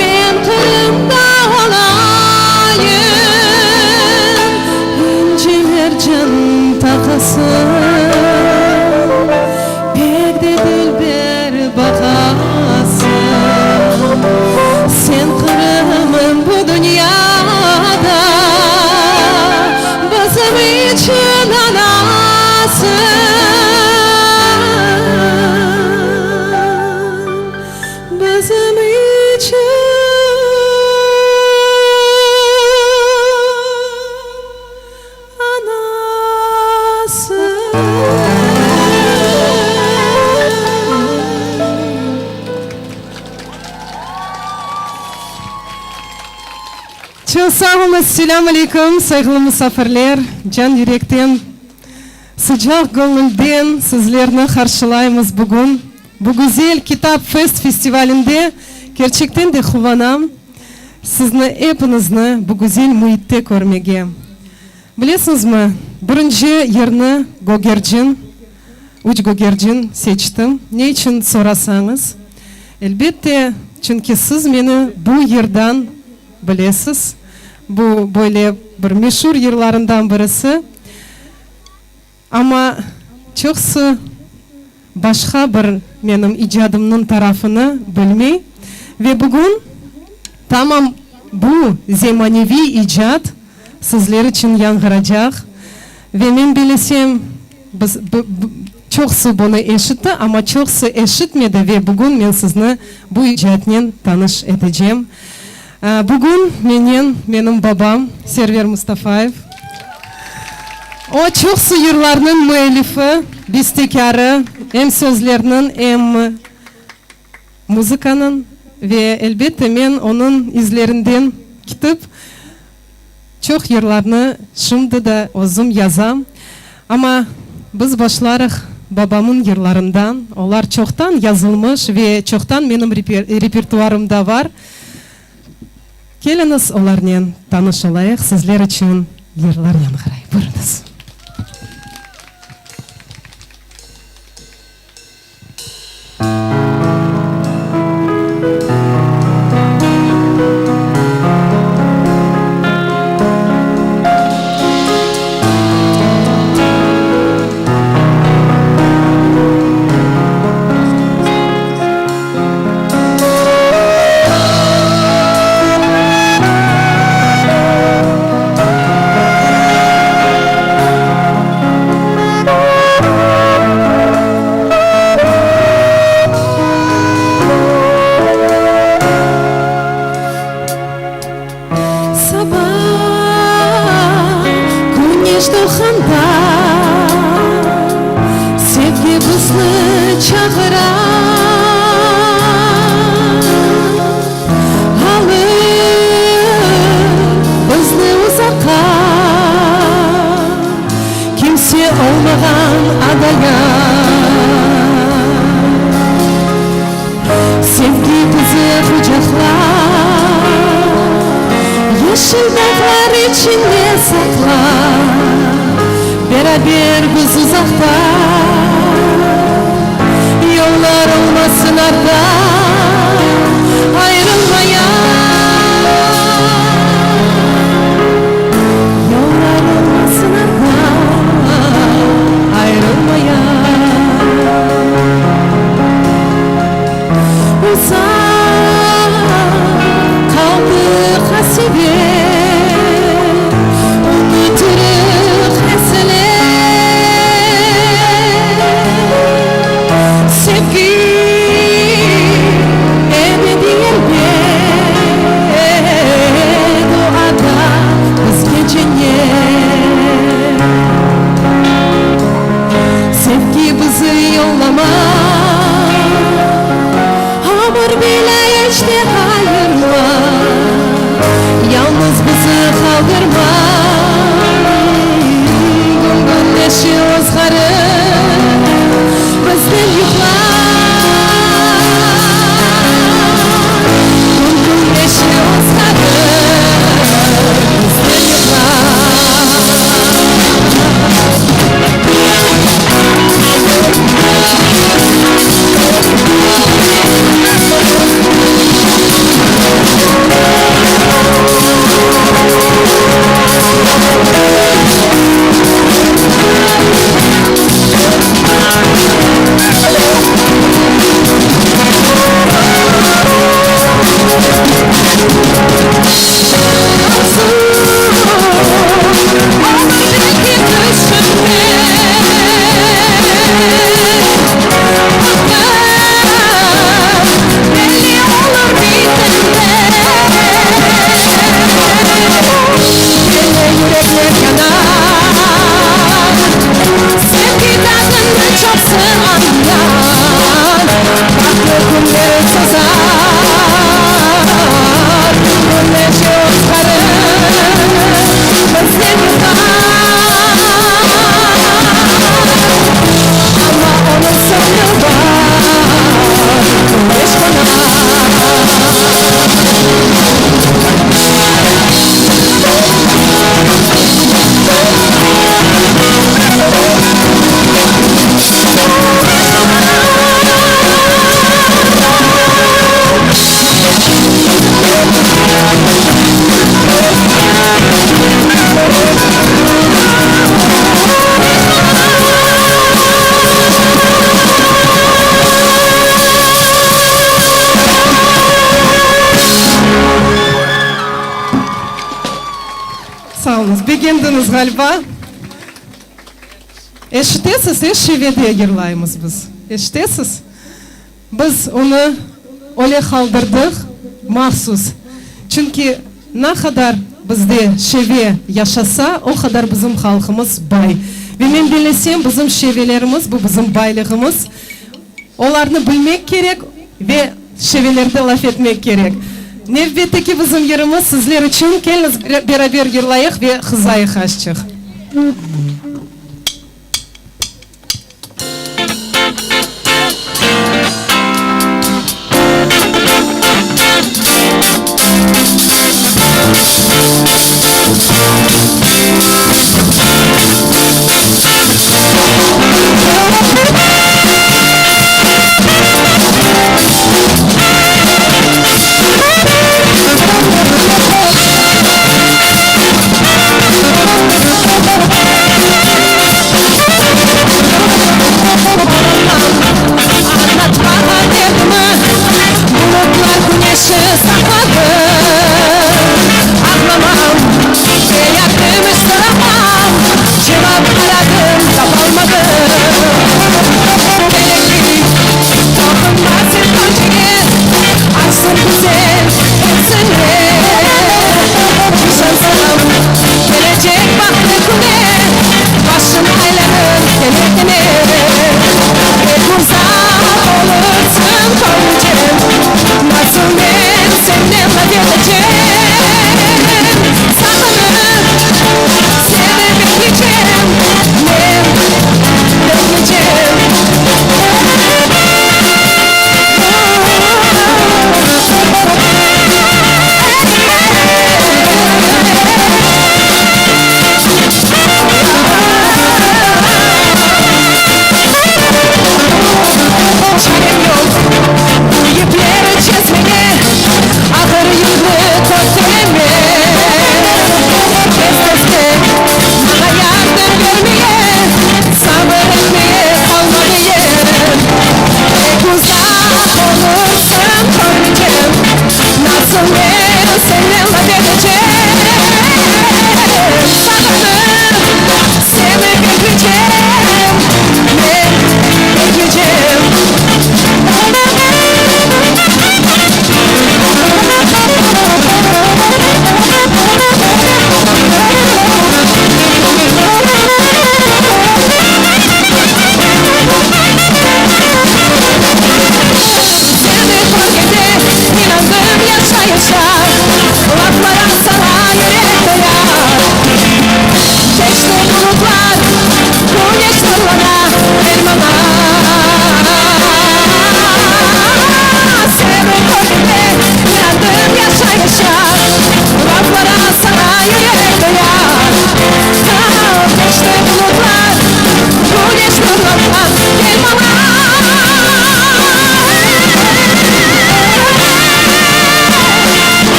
K: ben Kırım'da olayım. İnci mercan takasın, pek de dilber bakasın. Sen Kırım'ın bu dünyada, bizim için anasın. sağ olun, assalamu alaikum, saygılı misafirler, can yürekten, sıcak gönülden sizlerini karşılayımız bugün. Bu güzel Kitap Fest Festivali'nde gerçekten de kuvvanam sizni hepinizni bu güzel muhitte görmege. Bilesiniz mi? Birinci yerini Uç Gogercin seçtim. Ne için sorasanız? Elbette çünkü siz beni bu yerden bilesiz. Bu böyle bir meşhur yerlerinden birisi. Ama çoksu başka bir benim icadımın tarafını bilmey. Ve bugün tamam bu zemanevi icat sizler için yankıracak. Ve ben bilesem çoksu bunu eşitti ama çoksu eşitmedi ve bugün ben sizni bu icatla tanış edeceğim. Bugün benim babam Server Mustafaev. O çoksu yıllarının müellifi, bestekarı, hem sözlerinin hem müzikanın ve elbette ben onun izlerinden gidip çok yıllarını şimdi de özüm yazam. Ama biz başlarıq babamın yıllarından, onlar çoktan yazılmış ve çoktan benim repertuarımda var. Geliniz onlarla tanışalayıq, sizler için yıllar yankıray. Buyurunuz. Beraber biz uzakta, yollar olmasın arda, ayrılmaya. Yollar olmasın arda, ayrılmaya. Uzak kaldık hasibe. Sevgi Көрдіңіз ғалба? Eşitesiz, şevede yırlayımız biz. Eşitesiz. Biz onu öyle kaldırdık, mahsus. Çünkü ne kadar bizde şeve yaşasa, o kadar bizim halkımız bay. Ve ben bilesem bizim şevelerimiz, bu bizim baylığımız. Onlarını bilmek gerek ve şevelerde laf etmek gerek. Növbette ki bizim yerimiz sizler için geliniz beraber yırlayık ve hızayık açtık.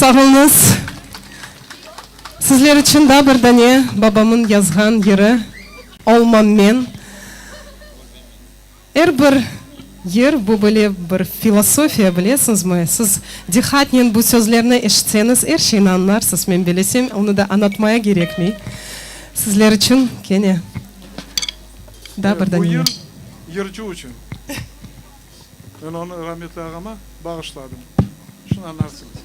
K: Sağolunuz. Sizler için de bir tane babamın yazgan yeri olmam men. Bir yer bu böyle bir filosofiya bilesiniz mi? Siz dikkatli bu sözlerini eşitseniz her şeyini anlarsınız. Ben bilesem onu da anlatmaya gerekmiyor. Sizler için gene da bir tane.
L: Bu yer yerci için. Ben onu rahmetli ağama bağışladım. Şunu anlarsınız.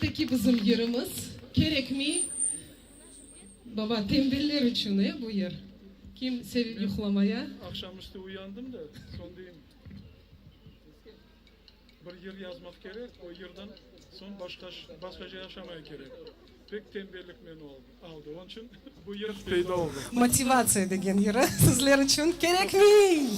K: Növbetteki bizim yerimiz gerek mi? Baba tembeller için bu yer. Kim sevip yuhlamaya?
L: Akşamüstü uyandım da son diyeyim. Bir yer yazmak gerek, o yerden son başkaca yaşamaya gerek. Pek tembellik beni aldı. Onun için bu yer peyda oldu.
K: Motivatsiya degan yeri sizlar uchun kerakmi?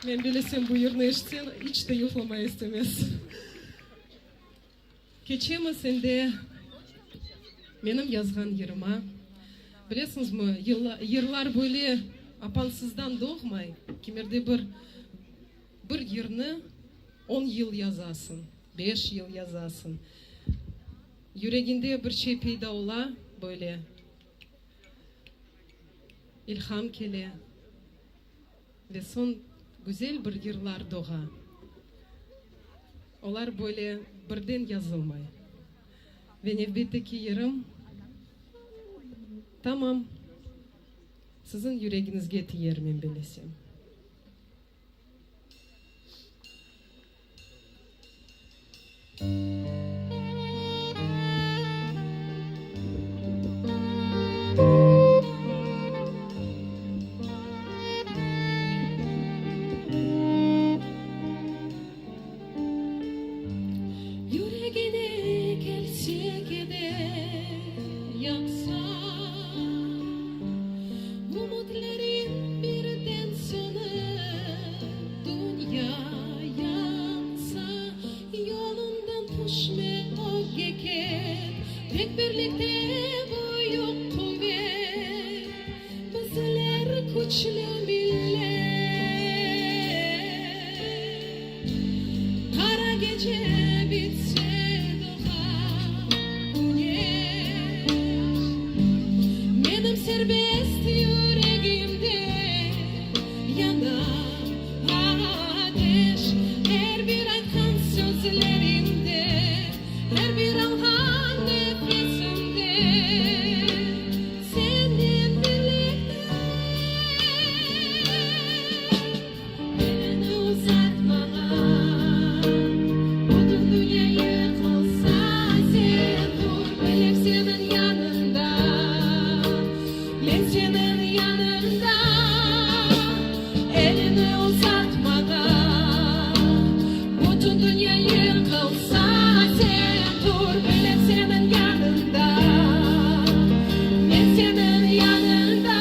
K: Men bilesem bu yerine eşitsen hiç de yuhlamaya istemez. Keçemi sende benim yazgan yerime. Bilesiniz mi, yıllar böyle apansızdan doğmay. Kimerde bir yerini 10 yıl yazasın, 5 yıl yazasın. Yüreğinde bir şey peyda ola böyle. İlham kele. Ve son güzel bir yıllar doğa. Olar böyle birden yazılmay. Ve növbetteki yerim tamam sizin yüreğinizge tiyer men bilesem. Yüreğine gelse de yaksa umutların birden sönüp dünya yansa yolundan serbest yüreğimde yanar ateş. Her bir akan sözlerimde, her bir alan nefesimde senin birlikte. Elini uzatma, bütün dünya yıkılsa sen dur, ben hep senin yanında, ben senin yanında. Elini uzatmadan, bütün dünya yıkılsa sen dur, ben hep senin yanında, ben senin yanında.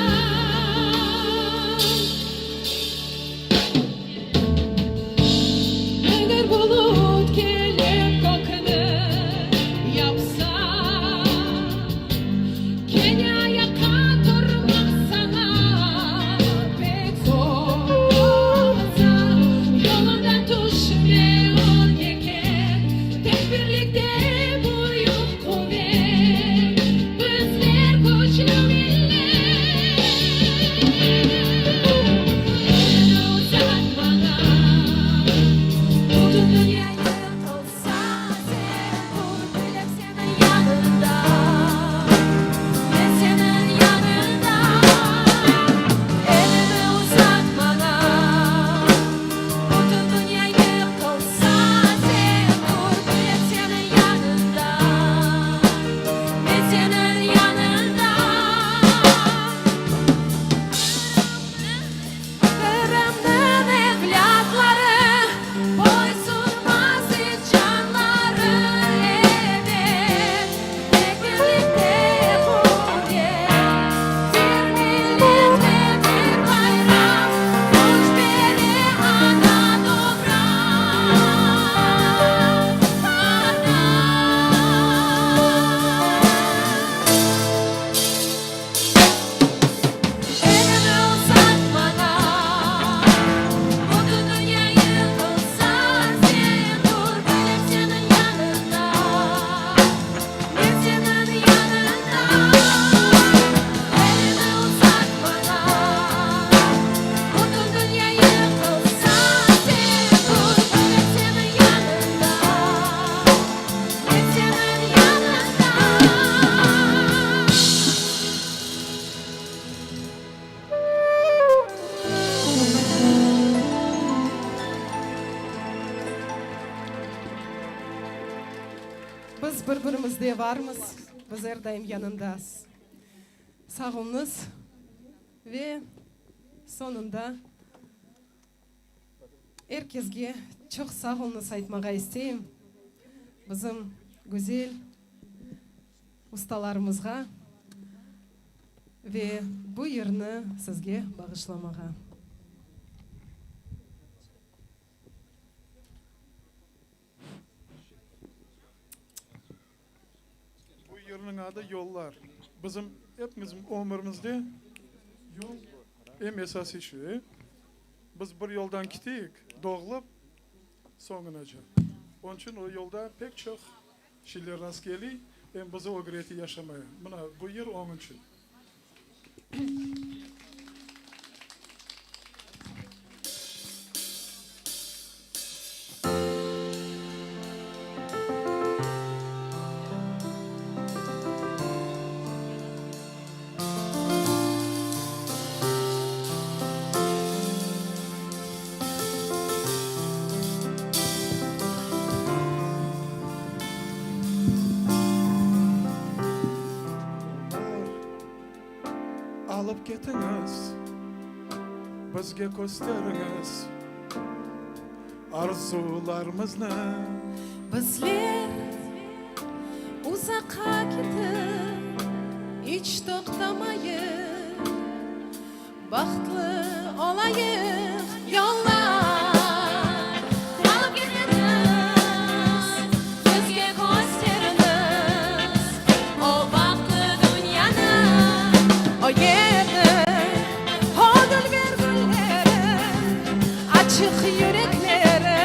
K: Eğer bulut gelip kokunu yapsa, Kenya'ya durmak sana pek zor olsa, yolundan düşme ol yeter, tek birlikte büyük kuvvet, bizler güçlü millet. Elini uzatmadan, bütün dünya yıkılsa sen dur, ben hep senin yanında, ben senin yanında. Elini uzatmadan, bütün dünya yıkılsa sen dur, ben hep senin yanında, ben senin yanında. Kırım'ın evlatları, boysunmaz hiç canları evet. Tek birlikte kuvvet, bir millet ve bir bayrak, uç beri ana Elini uzatmadan, bütün dünya yıkılsa sen dur, ben hep senin yanında, ben senin yanında. Elini uzatmadan, bütün dünya yıkılsa sen dur, ben hep senin yanında, ben senin yanında. Biz bir-birimizde varmız, biz her daim yanındayız. Sağ olunuz ve sonunda herkesге çok sağ olunuz aytmağa isteyim. Bizim güzel ustalarımızga ve bu yerini sizge bağışlamağa.
L: Bu yerinin adı yollar. Bizim hepimizin ömrümüzde yol en esası şu. Biz bir yoldan gittik, doğulup sonunaca. Onun için o yolda pek çok şeyler rast geliyor. Bizi o greti yaşamaya. Buna bu yer onun için. Alıp getiniz, bizge gösteriniz arzularımızı.
K: Bizler uzağa gidip hiç to'xtamayib baxtli olayıq yollar olib ketamiz bizga ko'zlarimiz o baxtli dunyoni o yerni o gullar gullari ochiq yuraklari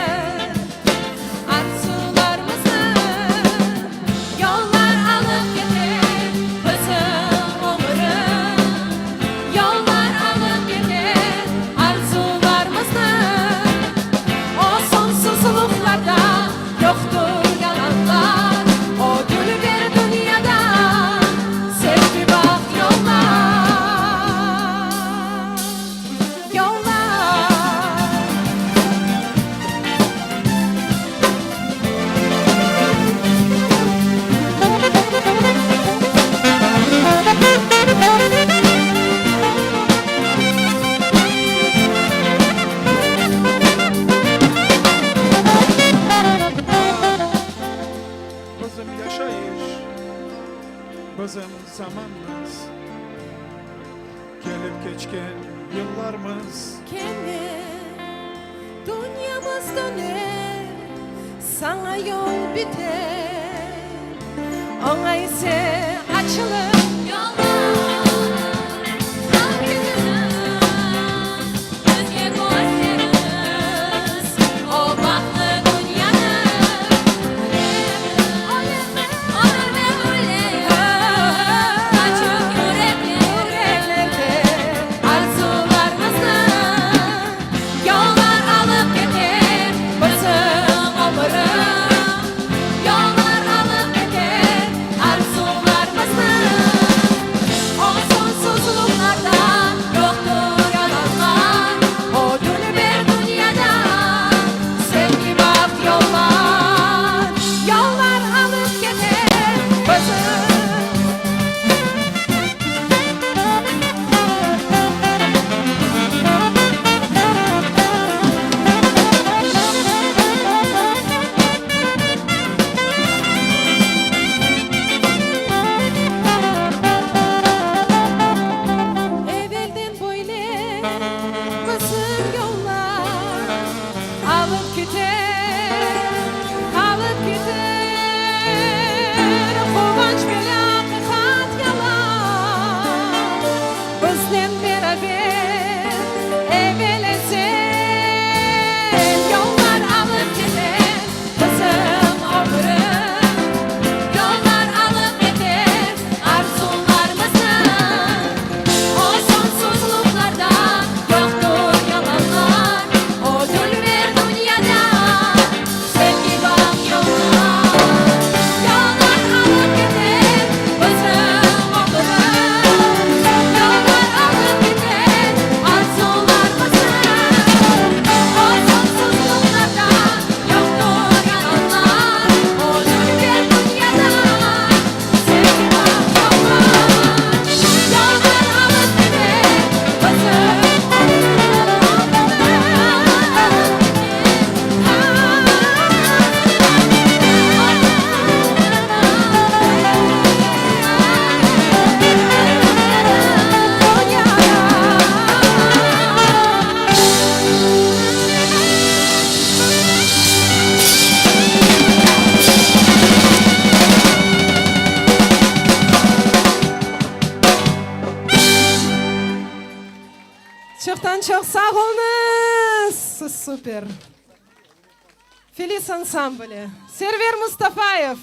K: yollar olib ketib bizim umrim
L: bizim zamanımız, gelip geçken yıllarımız.
K: Kendi dünyamız döner, sana yol biter, ona ise açılır yollar. Çok sağ olunuz. Siz süper. Feliz ansambli. Server Mustafaev.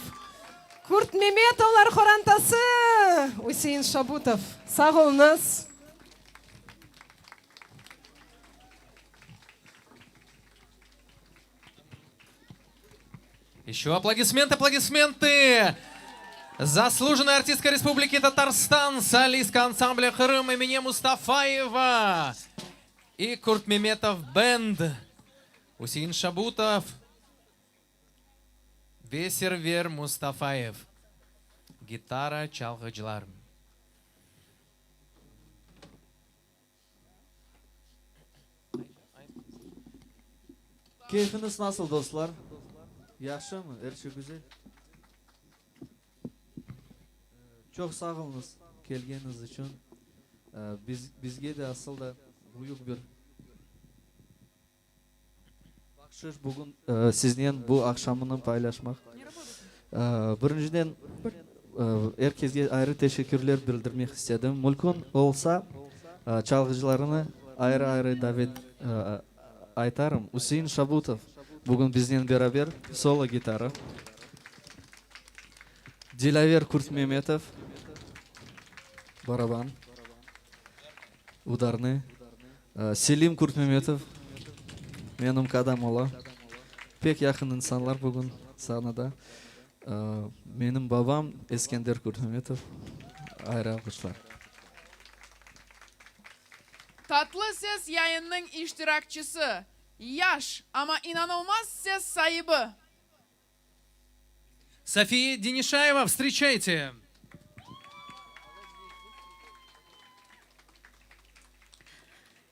K: Kurt Mehmetovlar Хорантасы. Hüseyin Şabutov. Sağ olunuz.
D: Еще аплодисменты, аплодисменты! Заслуженная артистка Республики Татарстан, солистка ансамбля Крым имени Мустафаева и Куртмеметов бенд, Hüseyin Şabutov, ve Server Mustafaev, gitara çalgıcılar.
M: Keyfiniz nasıl dostlar? Yaxşı mı? Her şey güzel. Çok sağ olunuz gelgeniz için. Bizge de aslında büyük bir bakış bugün sizden bu akşamını paylaşmak. Birinciden herkese ayrı teşekkürler bildirmek istedim. Mümkün olsa çalgıcılarını ayrı davet aytarım. Hüseyin Şabutov bugün bizden beraber solo gitara. Dilaver Kurtmemetov baraban, udarny. Selim Kurtmemetov benim kadam ola. Pek yakın insanlar bugün sahnada. Benim babam Eskender Kurtmemetov. Ayrı alkışlar.
B: Tatlı Ses yayınının iştirakçısı, yaş ama inanılmaz ses sahibi.
D: София Денишаева, встречайте!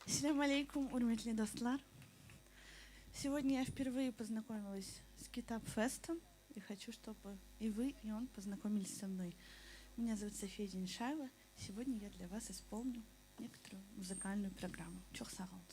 N: Ассаляму алейкум, урматли достлар. Сегодня я впервые познакомилась с Китап Фестом и хочу, чтобы и вы, и он познакомились со мной. Меня зовут София Денишаева. Сегодня я для вас исполню некоторую музыкальную программу. Çok sağ olun.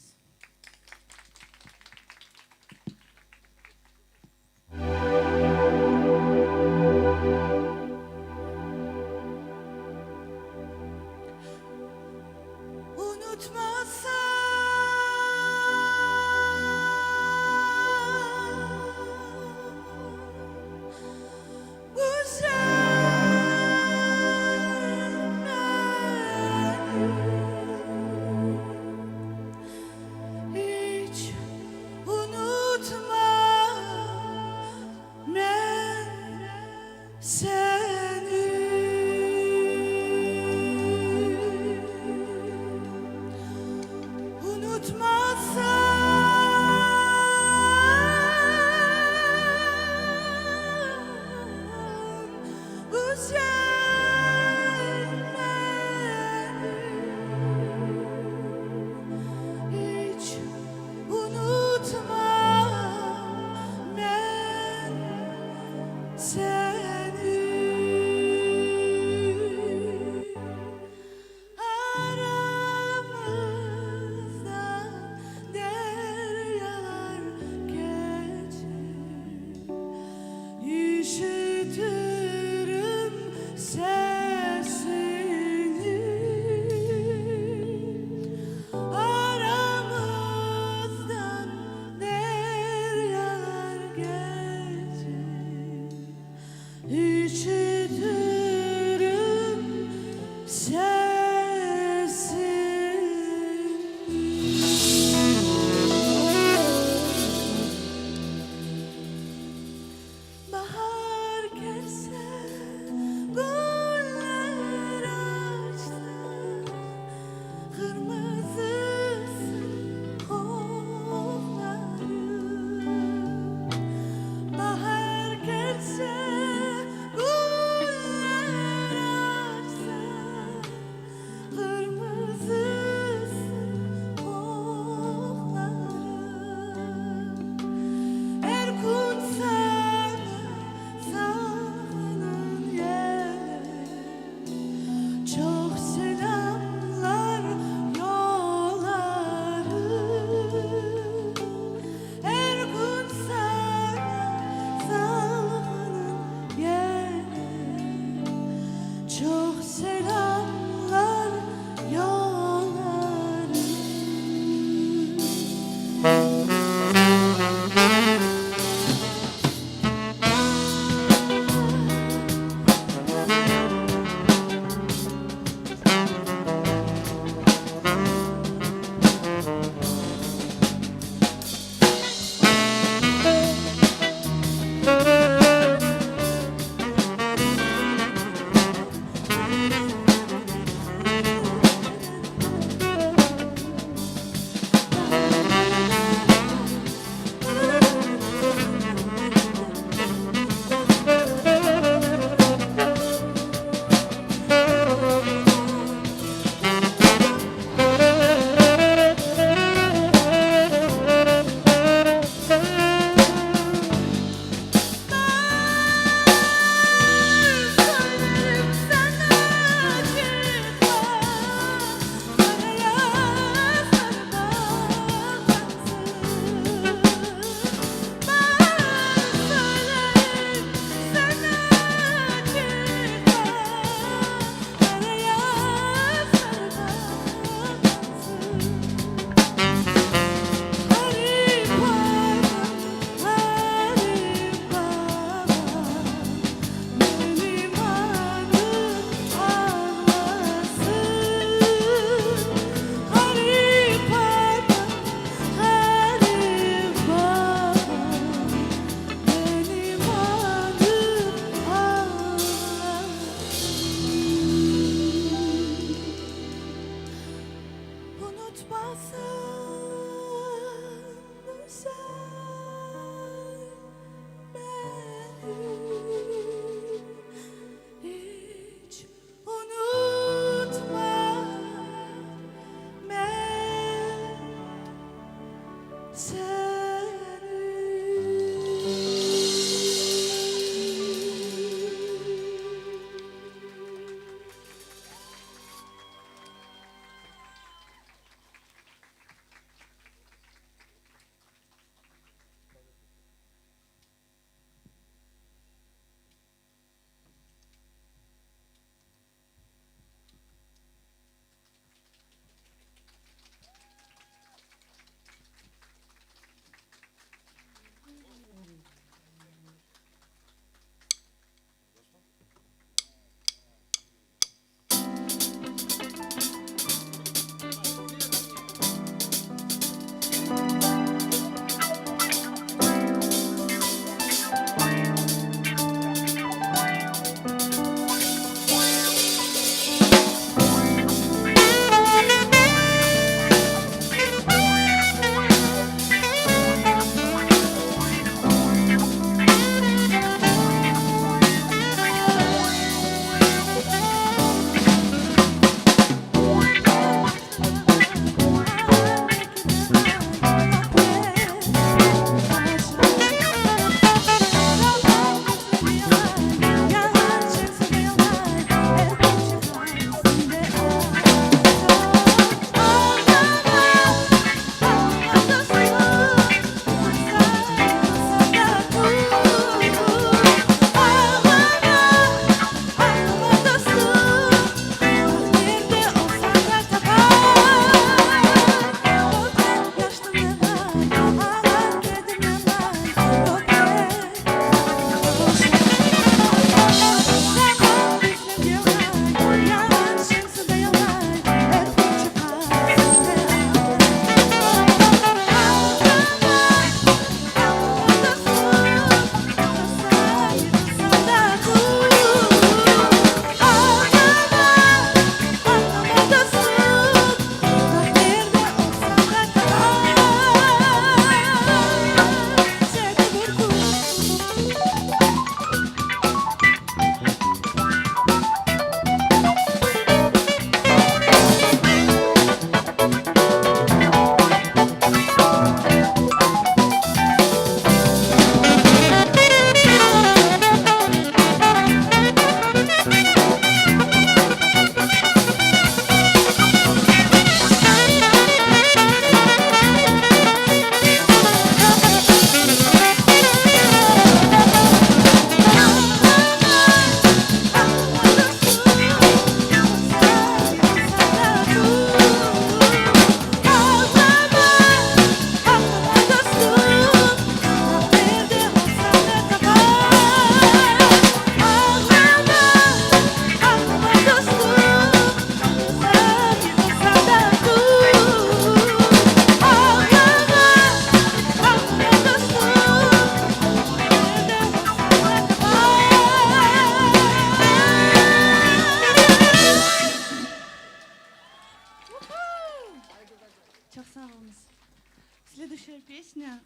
N: Следующая песня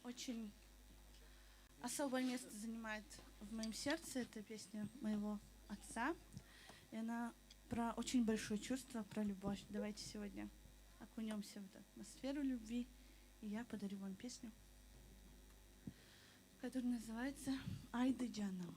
N: очень особое место занимает в моем сердце. Это песня моего отца. И она про очень большое чувство, про любовь. Давайте сегодня окунемся в эту атмосферу любви. И я подарю вам песню, которая называется «Айды Джанам».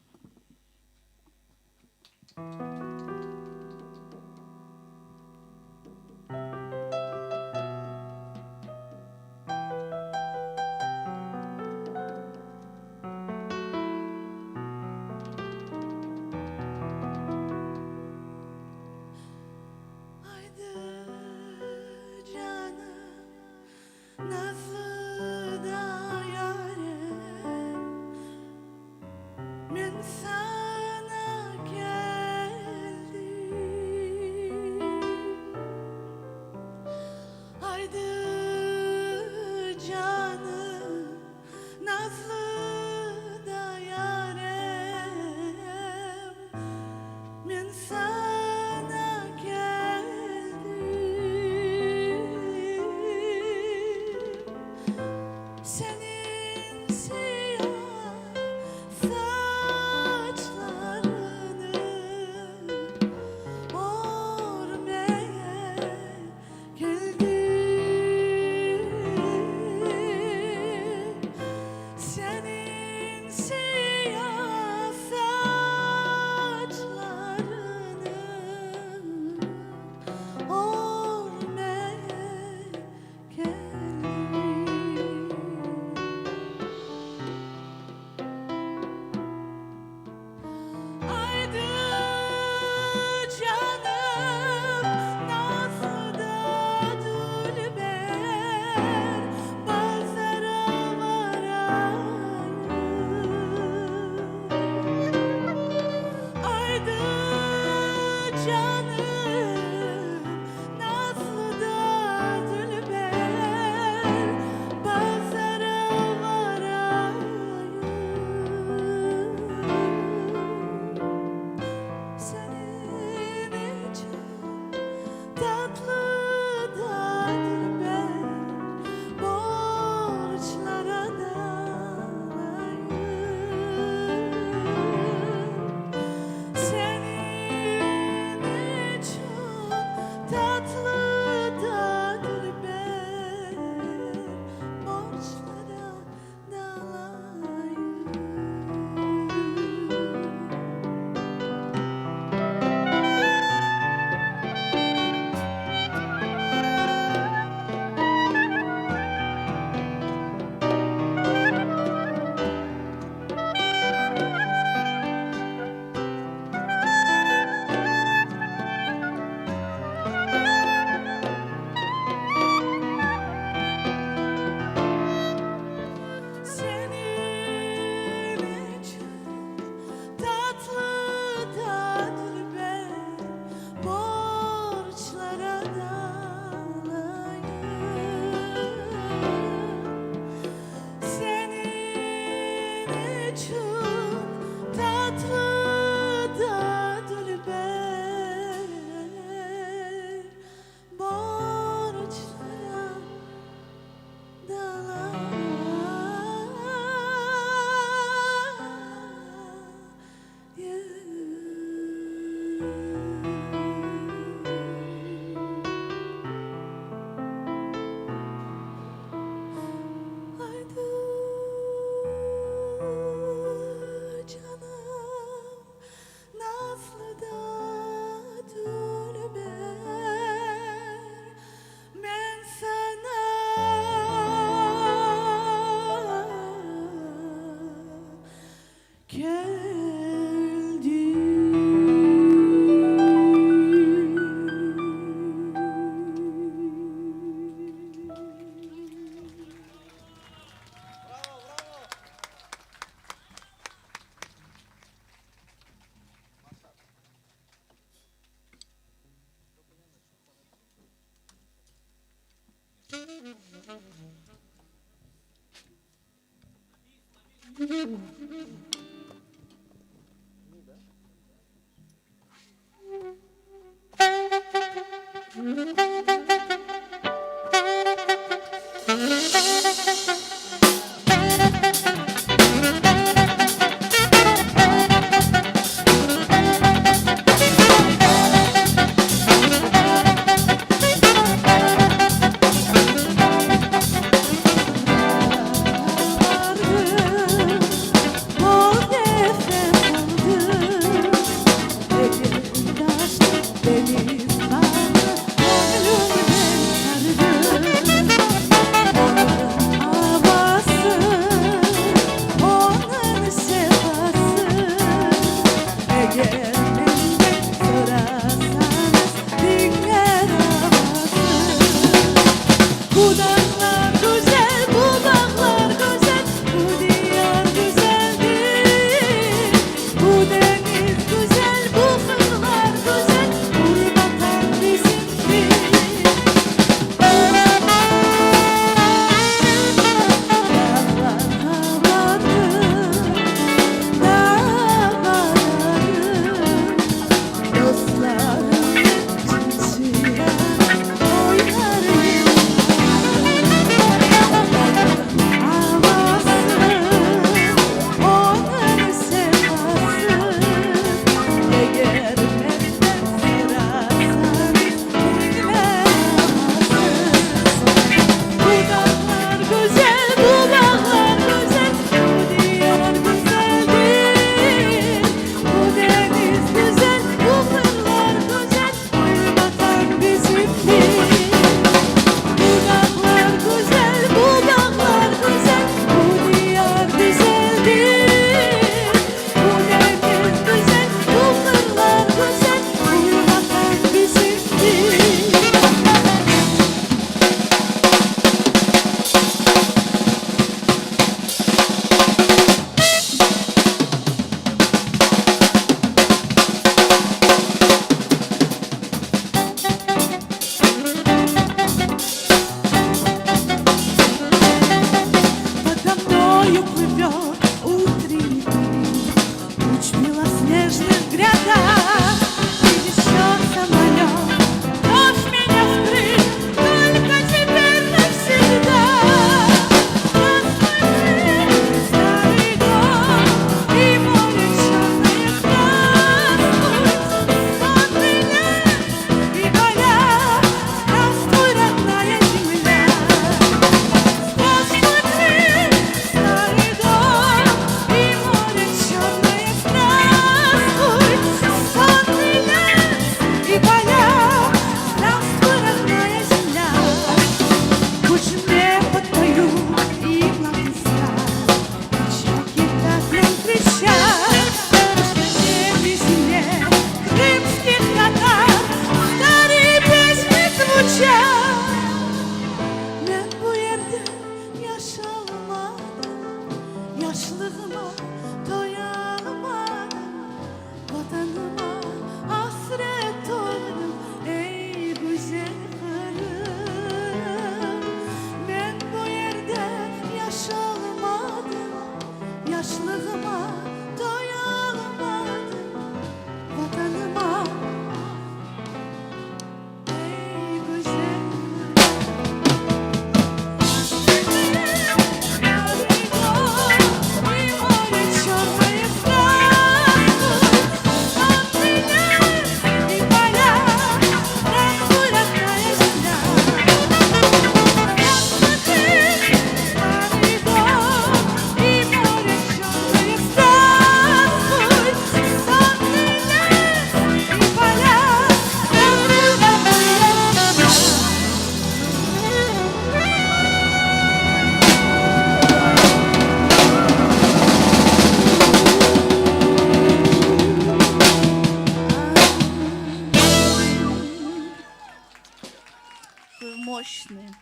N: мощные.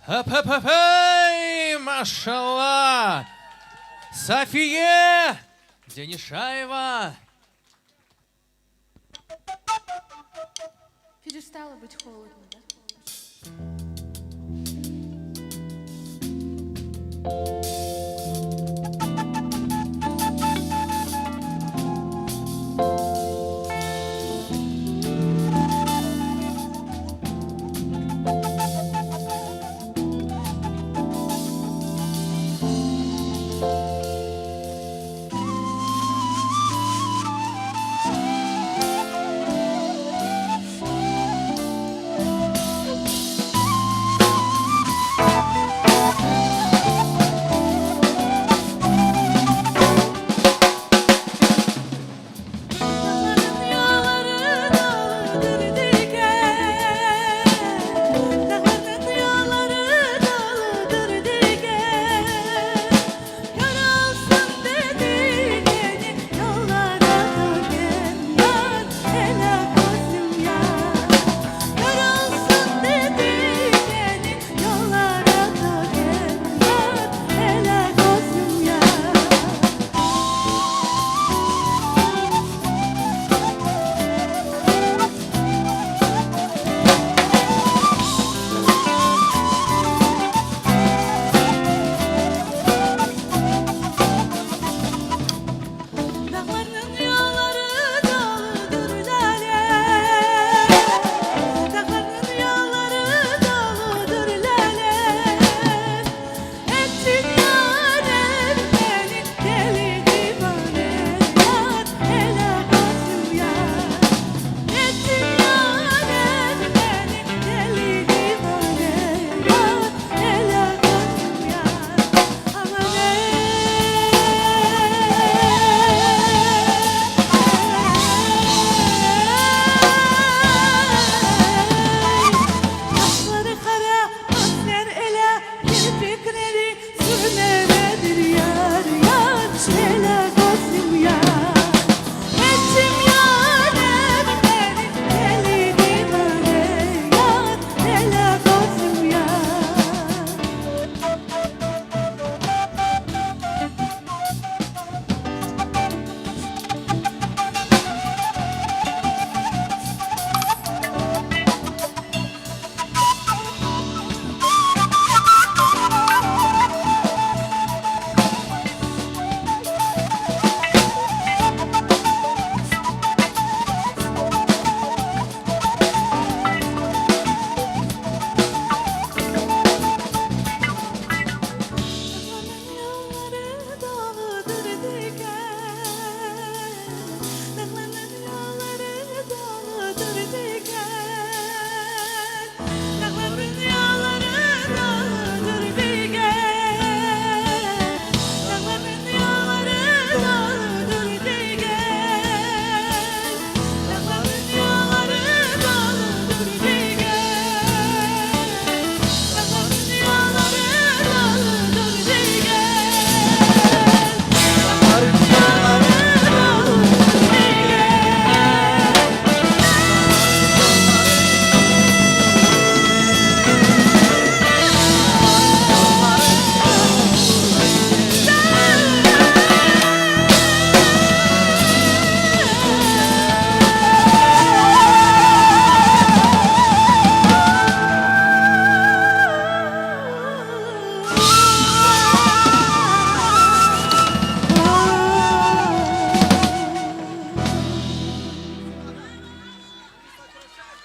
D: Хэп-хэп-хэп-эй! Машалла! София! Денишаева!
N: Перестало быть холодно, да?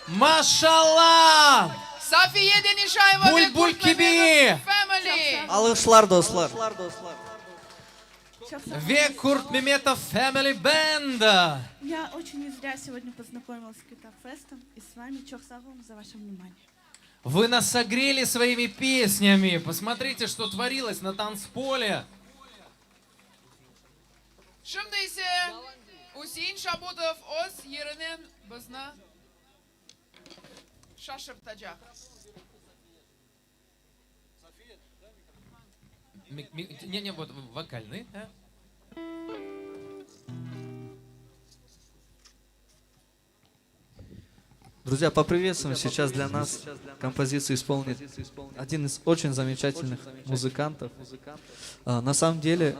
D: Машалла!
B: Safiye Denişayeva ve
D: Буль-буль
B: Kurt Mehmetov
D: gibi.
B: Family.
M: Alkışlar dostlar.
D: Ve Kurt Mehmetov Family Band.
N: Я очень не зря сегодня познакомилась с Китапфестом и с вами. Çok sağ olun за ваше внимание.
D: Вы нас согрели своими песнями. Посмотрите, что творилось на танцполе.
B: Şimdi ise Hüseyin Şabutov öz yerinden bizni şaşırtacak.
D: Не, вот вокальный. Да?
M: Друзья, поприветствуем. Сейчас для нас композицию исполнит один из очень замечательных музыкантов. На самом деле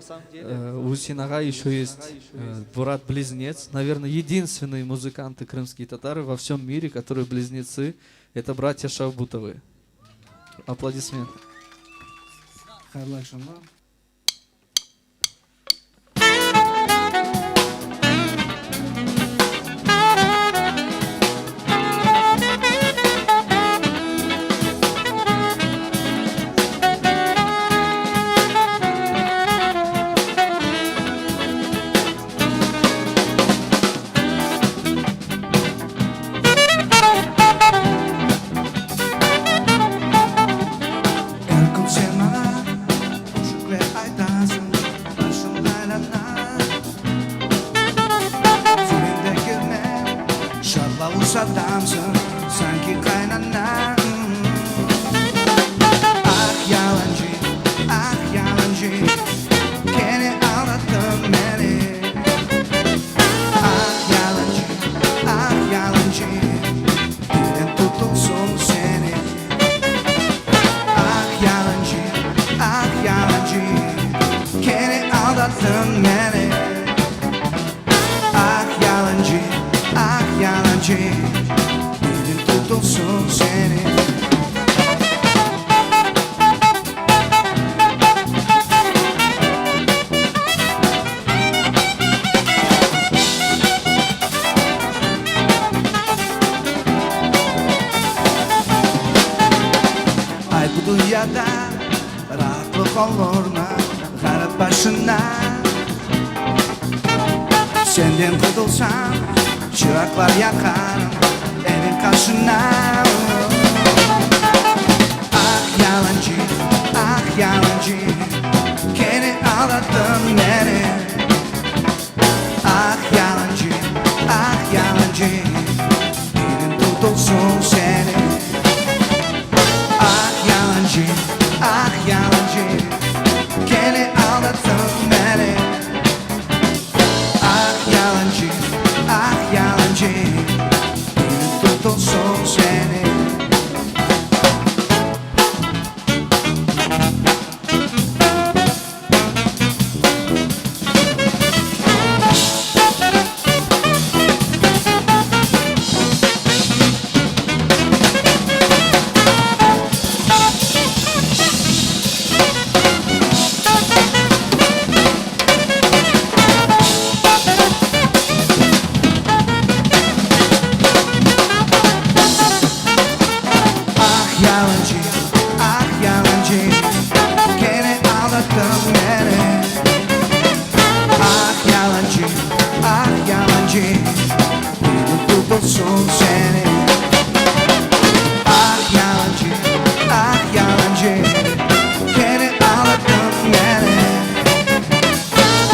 M: у Синага еще есть брат-близнец. Наверное, единственные музыканты крымские татары во всем мире, которые близнецы. Это братья Шабутовы. Аплодисменты.
G: Adamsın sanki kaynanan. Ah yalancı, ah yalancı, gene aldattın beni. Ah yalancı, ah yalancı, dilin tutulsun seni. Ah yalancı, ah yalancı, gene aldattın beni. Ah yalancı, ah yalancı, dilin tutulsun seni. Ay bu dünyada rahatlık olur mu garip başına? Senden kurtulsam çıraklar yakar evin karşına. Ah yalancı, ah yalancı, gene aldattın beni. Ah yalancı, ah yalancı, dilin tutulsun seni. Ah yalancı, ah yalancı, gene aldattın beni. Ah yalancı, ah yalancı, dilin tutulsun seni. Ah yalancı, ah yalancı, gene aldattın beni. Ah yalancı, ah yalancı, dilin tutulsun seni. Ah yalancı, ah yalancı, gene aldattın beni.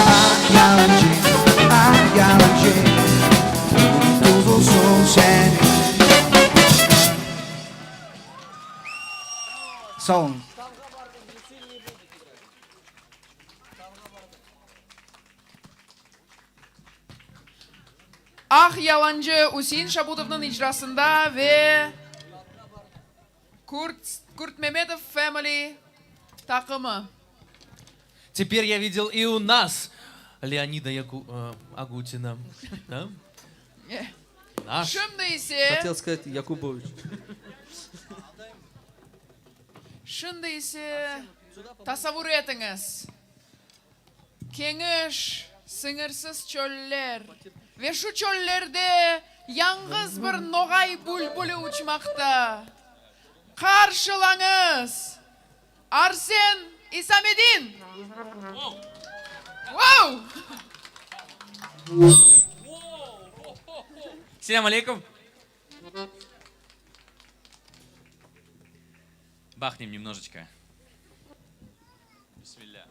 G: Ah yalancı, ah yalancı, dilin tutulsun seni. Sağ olun.
B: Ah Yalancı Hüseyin Şabutov'un icrasında ve Kurt Mehmetov Family takımı.
D: Теперь я видел и у нас Леонида Агутина. Да? Наш.
B: Şimdi ise
M: Хотел сказать Якубович.
B: Şimdi ise tasavvur etiniz. Keniş, sınırsız çöller. Ve şu çöllerde Яңғыз бір ноғай бүлбүлі ұчмақта. Қаршылаңыз Арсен Исамедин. Вау!
O: Салям алейкум. Бахнем немножечко. Бисмилля.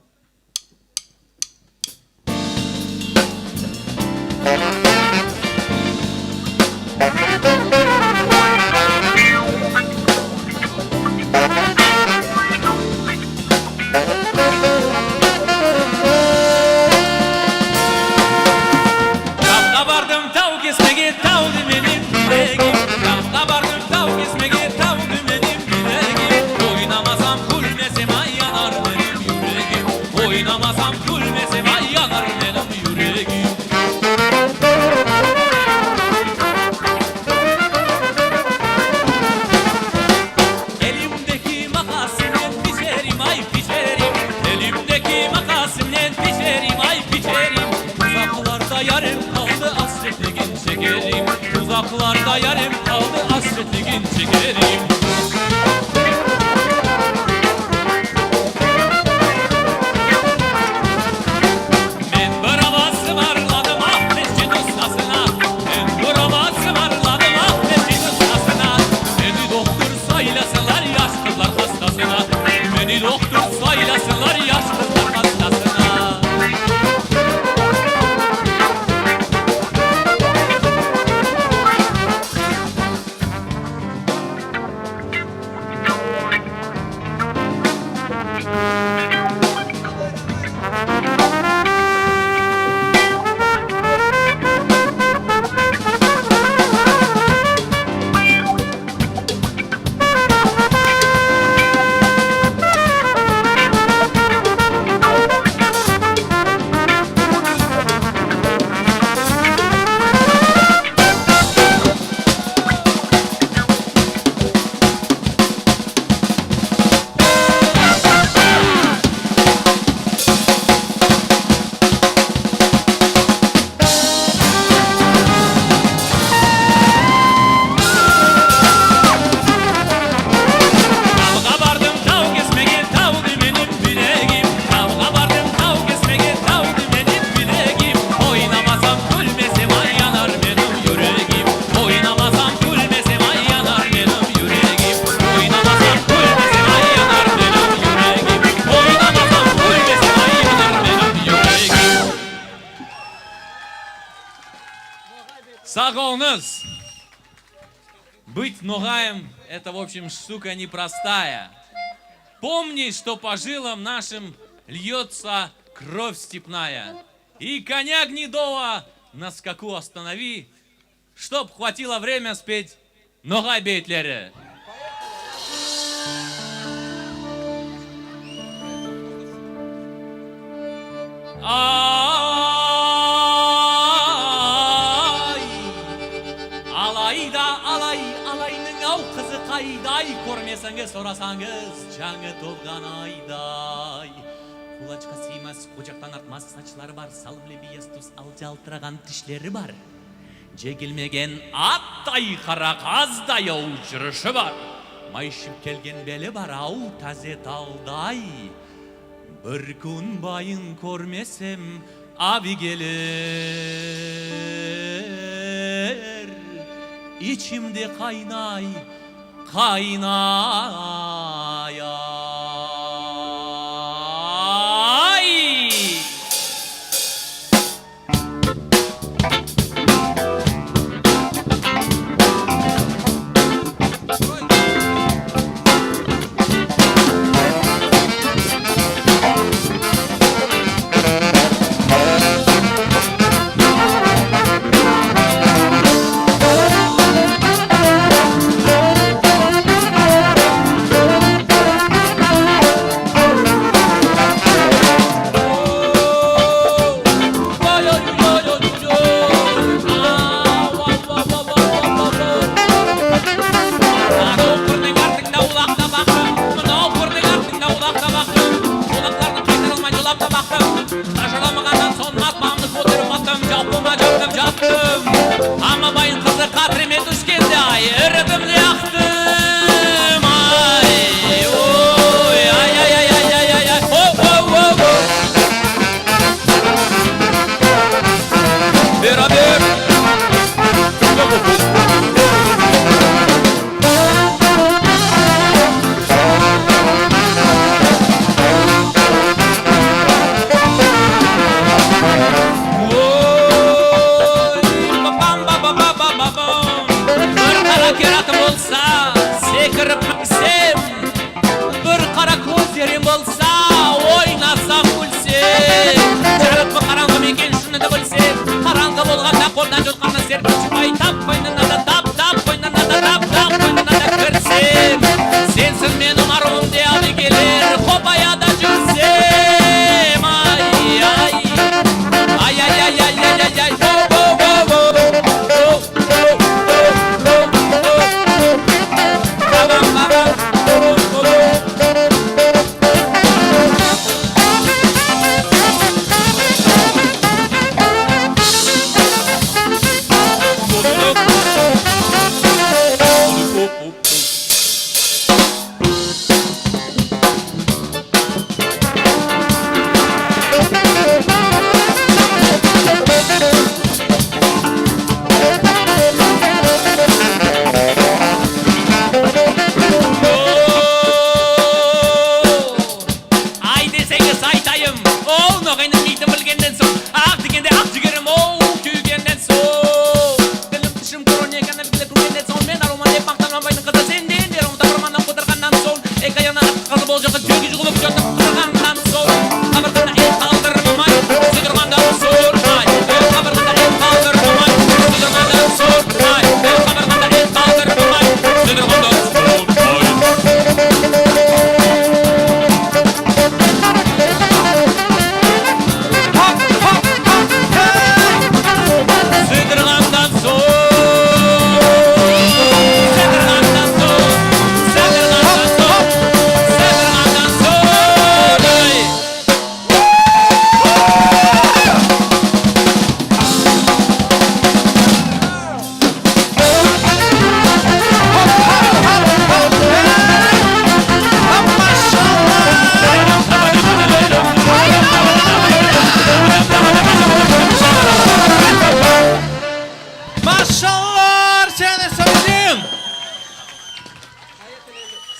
P: Uzaklarda yarım kaldı hasretliğin çekerim. Ben burama sıvarladım Ahmetçin ustasına. Ben burama sıvarladım Ahmetçin ustasına. Beni doktor saylasınlar yaş kızlar hastasına. Beni doktor saylasınlar yaş kızlar hastasına. Сагоныз. Быть ногаем — это, в общем, штука непростая. Помни, что по жилам нашим льется кровь степная. И коня гнедого на скаку останови, чтоб хватило время спеть «Ногай бейтлере». Айдай көрмесеңіз сорасаңыз жаңы толған айдай. Құлачқа сыймас, қожақтан артмас сачлары бар, салымлы бияс тұс ал жалтыраған тішлері бар. Жегілмеген аттай қара қаздай ау жүріші бар. Майшып келген белі бар ау тазе талдай. Бір күн байын көрмесем аби келер. İçimde kaynay kaynay ay. kerakım olsa sekirip minsem, bir kara gözlerim olsa oynasam gülsem, jarıtma karanğı meken şunu da bilsem, karanğı bolganda koldan jotkandan serpilçi bay tap koynuna da tap koynuna da tap koynuna da kirsem, sensin menin arığım deyali gelir kopaya da jürsem. Ay ay ay ay ay ay ay ay ay.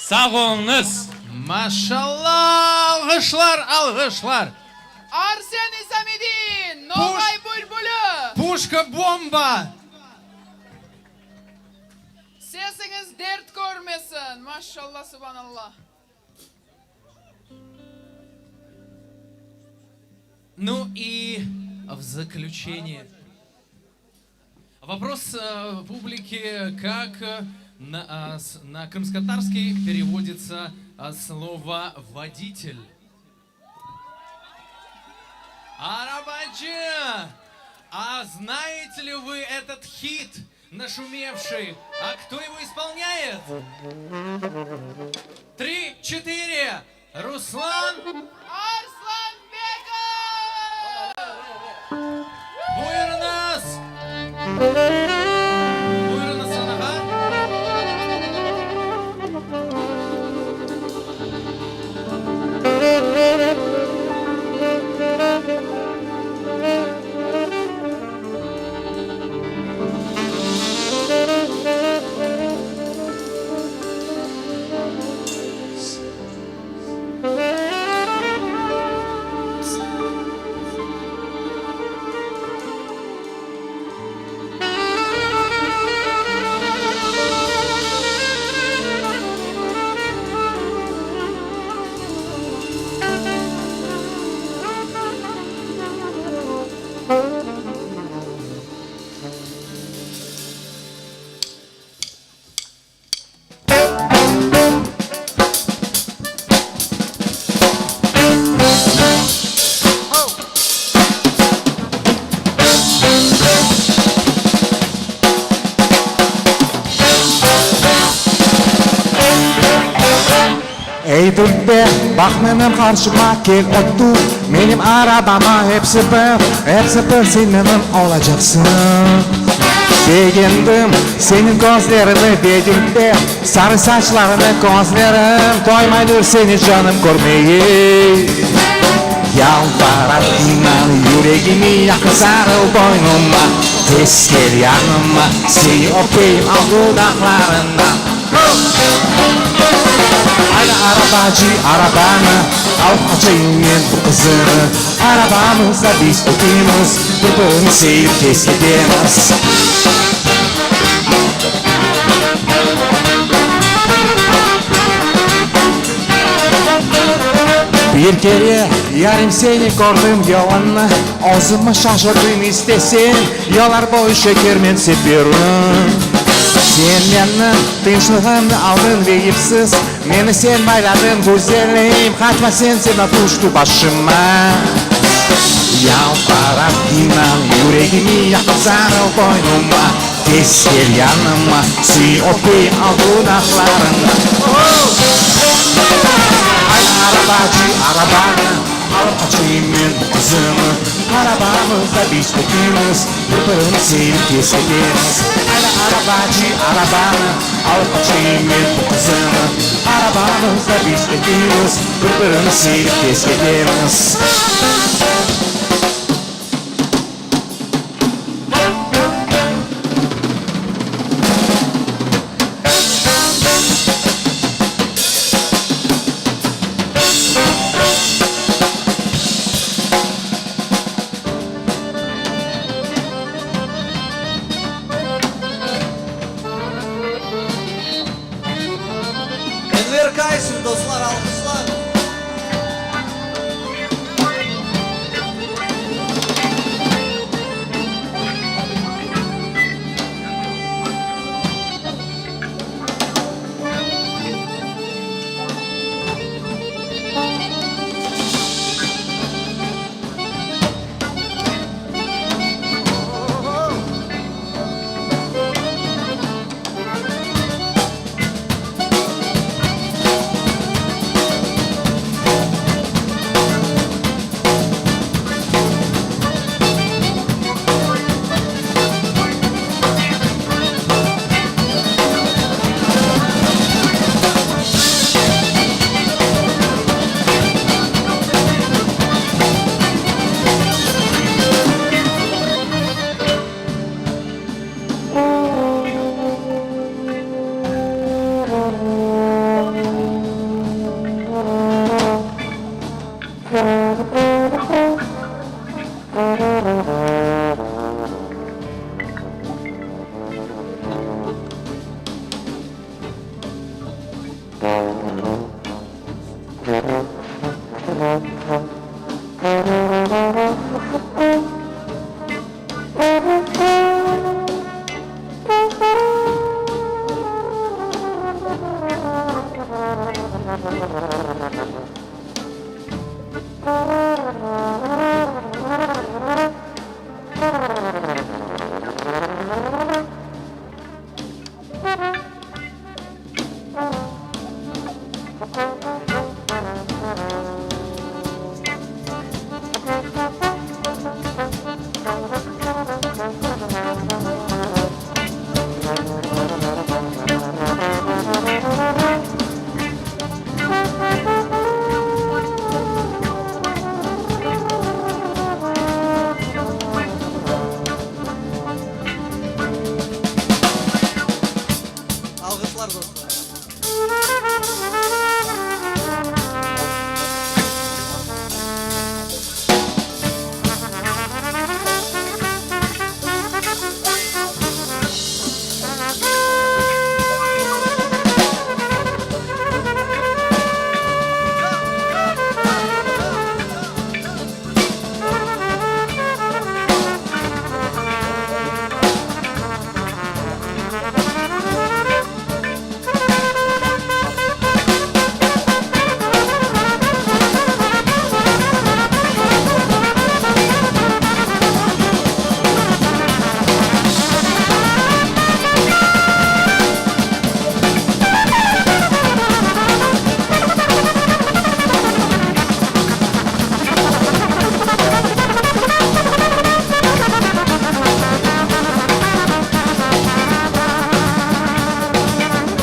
P: Sağolunuz.
D: Maşallah, alkışlar.
B: Arsen İsamedin, Nogay Bülbülü.
D: Puşka bomba.
B: Sesiniz dert görmesin. Maşallah, subhanallah.
D: Ну и в заключение. Вопрос публики, как на крымско-татарский переводится слово «водитель». Арабаджи, а знаете ли вы этот хит, нашумевший? А кто его исполняет? 3, 4. Руслан
B: Арсланбеков!
D: Buyurunuz. Buyurunuz sanağa.
G: Ey Dülbe, bak benim karşıma gel otur. Benim arabama hepsi bir senin olacaksın. Beğendim senin gözlerini be Dülbe, sarı saçlarını gözlerim koymaydır seni canım görmeyi. Yalvarır inan yüreğimi yakın sarıl boynuma, tez gel yanıma, seni öpeyim al dudaklarından. Haydi arabacı arabanı, al açayım ben bu kızını. Arabamızda biz tutuyumuz, birbirini sevip tez gidemez. Bir kere yarım seni gördüm yoluna, ağzıma şaşırdım istesin, yollar boyu şekermen sepiyorum. Sen beni tinçligimni aldın veyipsiz, meni sen bayladın güzelim, kaçma sen atuştu başıma. Yalvarap inan yüreğimi yakıp sarıl boynuma, tez gel yanıma, suyu öpeyim al dudaklarına. Ay arabacı arabanı, alıp açayım ben kızımı, arabamızda biz ikimiz, birbirimizi sevip keseriz. Ay arabacı arabanı, alıp açayım ben kızımı, arabamızda biz ikimiz, birbirimizi sevip keseriz.
M: Enver Kaysin dostlar, alkışlar. Alkışlar dostlar.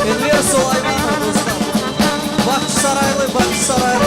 M: Enver Sulaymanov dostlar. Bahçesaraylı, Bahçesaraylı.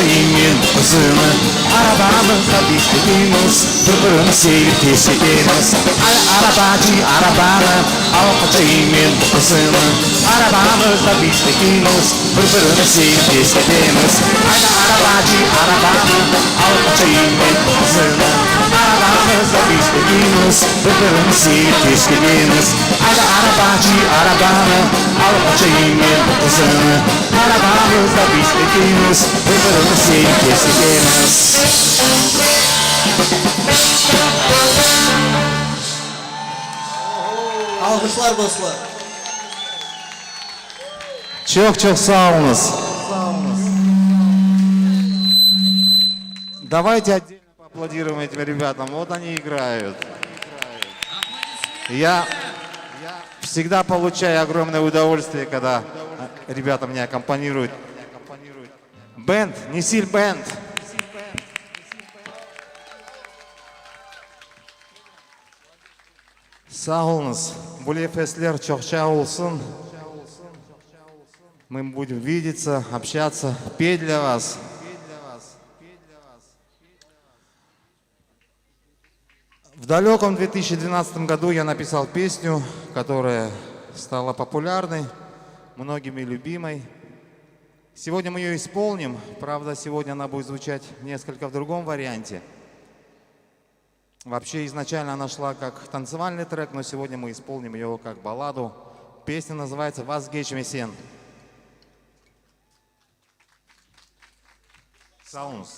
G: kocayım kızını. Arabamızda bitirdiğimiz birbirini sevip kesediğimiz. Arabacı arabanı al kocayım kızını. Arabamızda bitirdiğimiz birbirini sevip kesediğimiz. Arabacı arabanı al kocayım kızını. Arabamızda bitirdiğimiz birbirini sevip kesediğimiz. Arabacı arabanı al kocayım kızını. Arabamızda bitirdiğimiz birbirini sevip kesediğimiz.
M: Alkışlar dostlar.
G: Çok sağ olunuz. Давайте отдельно поаплодируем этим ребятам. Вот они играют. Я всегда получаю огромное удовольствие, когда ребята мне аккомпанируют. Бенд, Несиль бенд. Sağ olunuz. Bu fesler çokça olsun. Мы будем видеться, общаться, петь для вас. В далеком 2012 году я написал песню, которая стала популярной, многими любимой. Сегодня мы ее исполним, правда, сегодня она будет звучать несколько в другом варианте. Вообще, изначально она шла как танцевальный трек, но сегодня мы исполним ее как балладу. Песня называется «Vazgeçmesin». Sağ olunuz.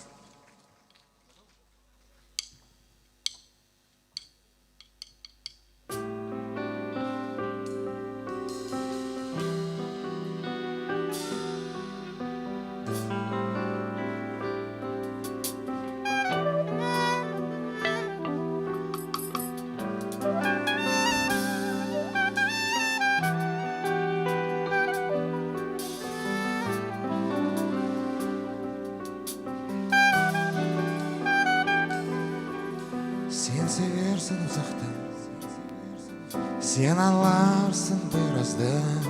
G: Sen seversin uzaktan, sen anlarsın birazdan.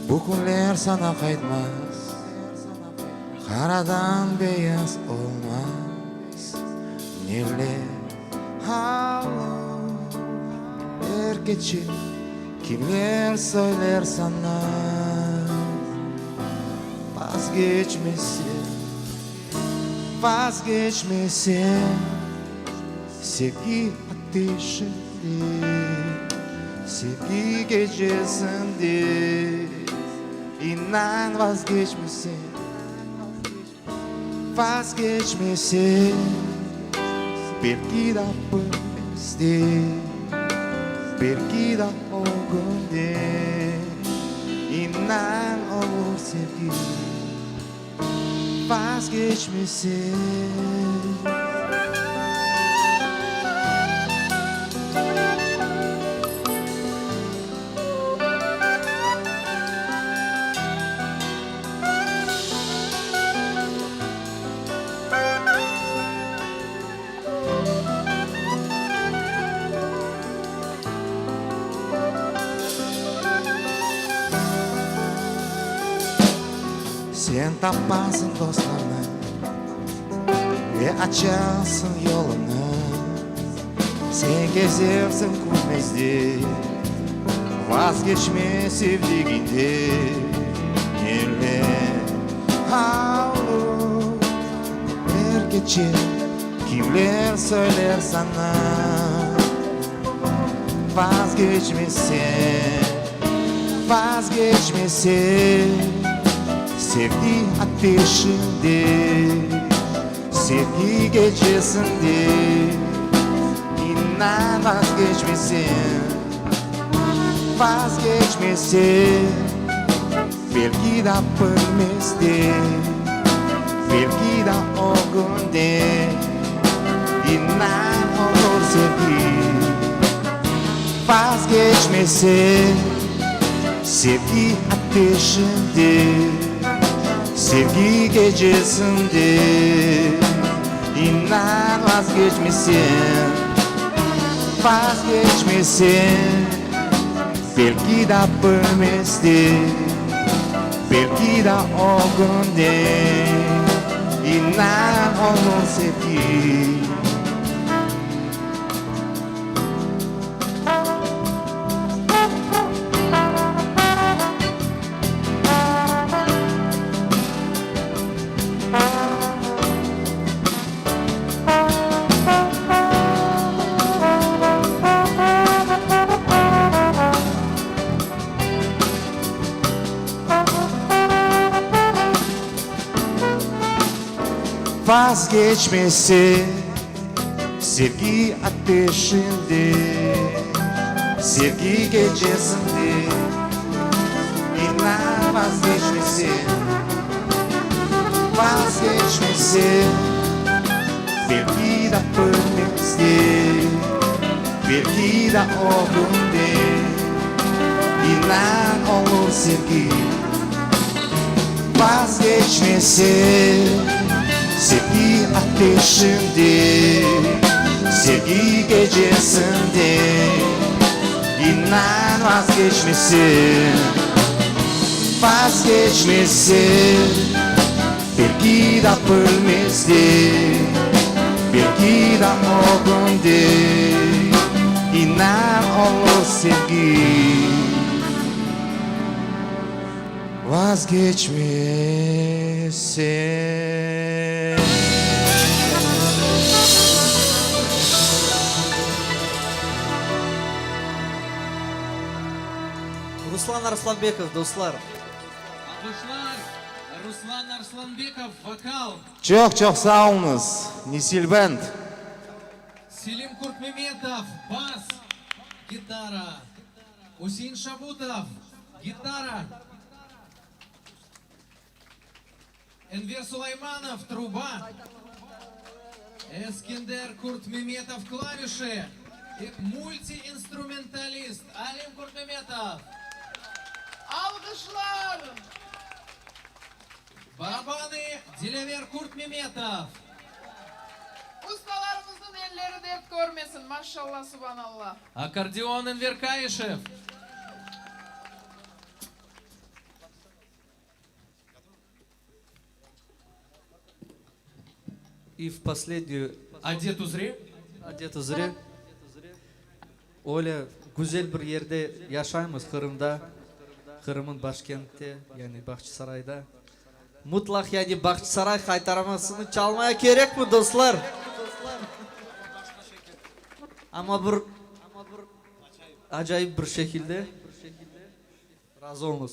G: Bu günler sana kaytmaz, karadan beyaz olmaz. Neler havalı her gece, kimler söyler sana vazgeçmesin, vazgeçmesin. Sevgi ateşinde, sevgi gecesinde, inan vazgeçmesin, vazgeçmesin. Belki de bizde, belki de o günde, inan olur sevgi, vazgeçmesin. Sen tapasın dostlarını ve açarsın yolunu. Sen gezersin kulmezde, vazgeçme sevdiğinde. Neler olur her gece, kimler söyler sana vazgeçmesin, vazgeçmesin. Sevgi ateşinde, sevgi gecesinde, inan vazgeçmesin, vazgeçmesin. Belki de bilmezdi, belki de o günde, inan olur sevgi, vazgeçmesin. Sevgi ateşinde, sevgi gecesinde, inan vazgeçmesin, vazgeçmesin. Belki de bilmezdi, belki de o günde, İnan olur sevgi. Vazgeçmesi sevgi ateşinde, sevgi gecesinde. İnan vazgeçmesi, vazgeçmesi. Belki de ölmemizde, belki de o günde. İnan olur sevgi, vazgeçmesi. Sevgi ateşinde, sevgi gecesinde. İnan vazgeçmesin, vazgeçmesin. Belki de ölmezdi, belki de o günde. İnan olur sevgi, vazgeçmesin.
M: Руслан Арсланбеков, достар.
D: Руслан Арсланбеков, вокал.
G: Çok sağ olunuz. Nisil Band.
D: Селим Куртмеметов, бас, гитара. Усин Шабутов, гитара. Энвер Сулайманов, труба. Эскендер Куртмеметов, клавиши. И мультиинструменталист Алим Куртмеметов.
B: Alkışlar.
D: Барабаны Дилевер Куртмеметов.
B: Ustalarımızın elleri dert görmesin. Maşallah, subhanallah.
D: Аккордеон Энвер Каишев.
M: И в последнюю...
D: Одет узре.
M: Одет узре. Оля, güzel bir yerde yaşayımız Kırım'da. Kırım'ın başkenti, yani Bahçesaray'da. Mutlak yani Bahçesaray kaytarmasını çalmaya gerek mi dostlar? Ama bir acayip bir şekilde razı olunuz.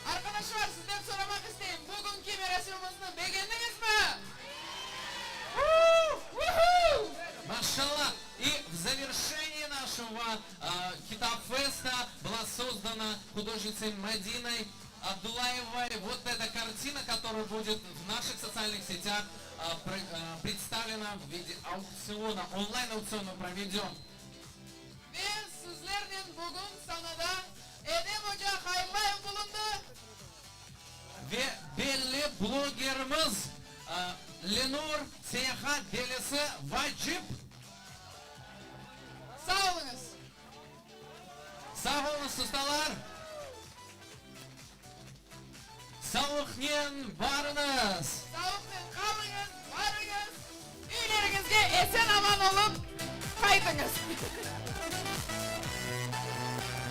B: Arkadaşlar sizden sormak isteyeyim. Bugünkü merasimimizni beğendiniz mi?
D: Машаллах! И в завершении нашего Китап-феста была создана художницей Мадиной Абдулаевой вот эта картина, которая будет в наших социальных сетях представлена в виде аукциона, онлайн-аукцион мы проведем.
B: Ve sizlerden bugün sanada Edem Hoca Haybayev bulundu.
D: Ve belli blogerimiz Lenur Seyahat Delisi Vacip.
B: Sağ olunuz.
D: Sağ olun ustalar. Sağlıknen varınız.
B: Sağlıkla kalınız, varınız. Üylerinizde esen aman olup kaydınız.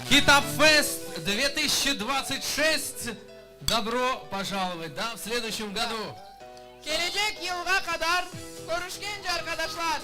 D: Китап-фест 2026. Добро пожаловать, да, в следующем году.
B: Gelecek yılga kadar görüşkence arkadaşlar.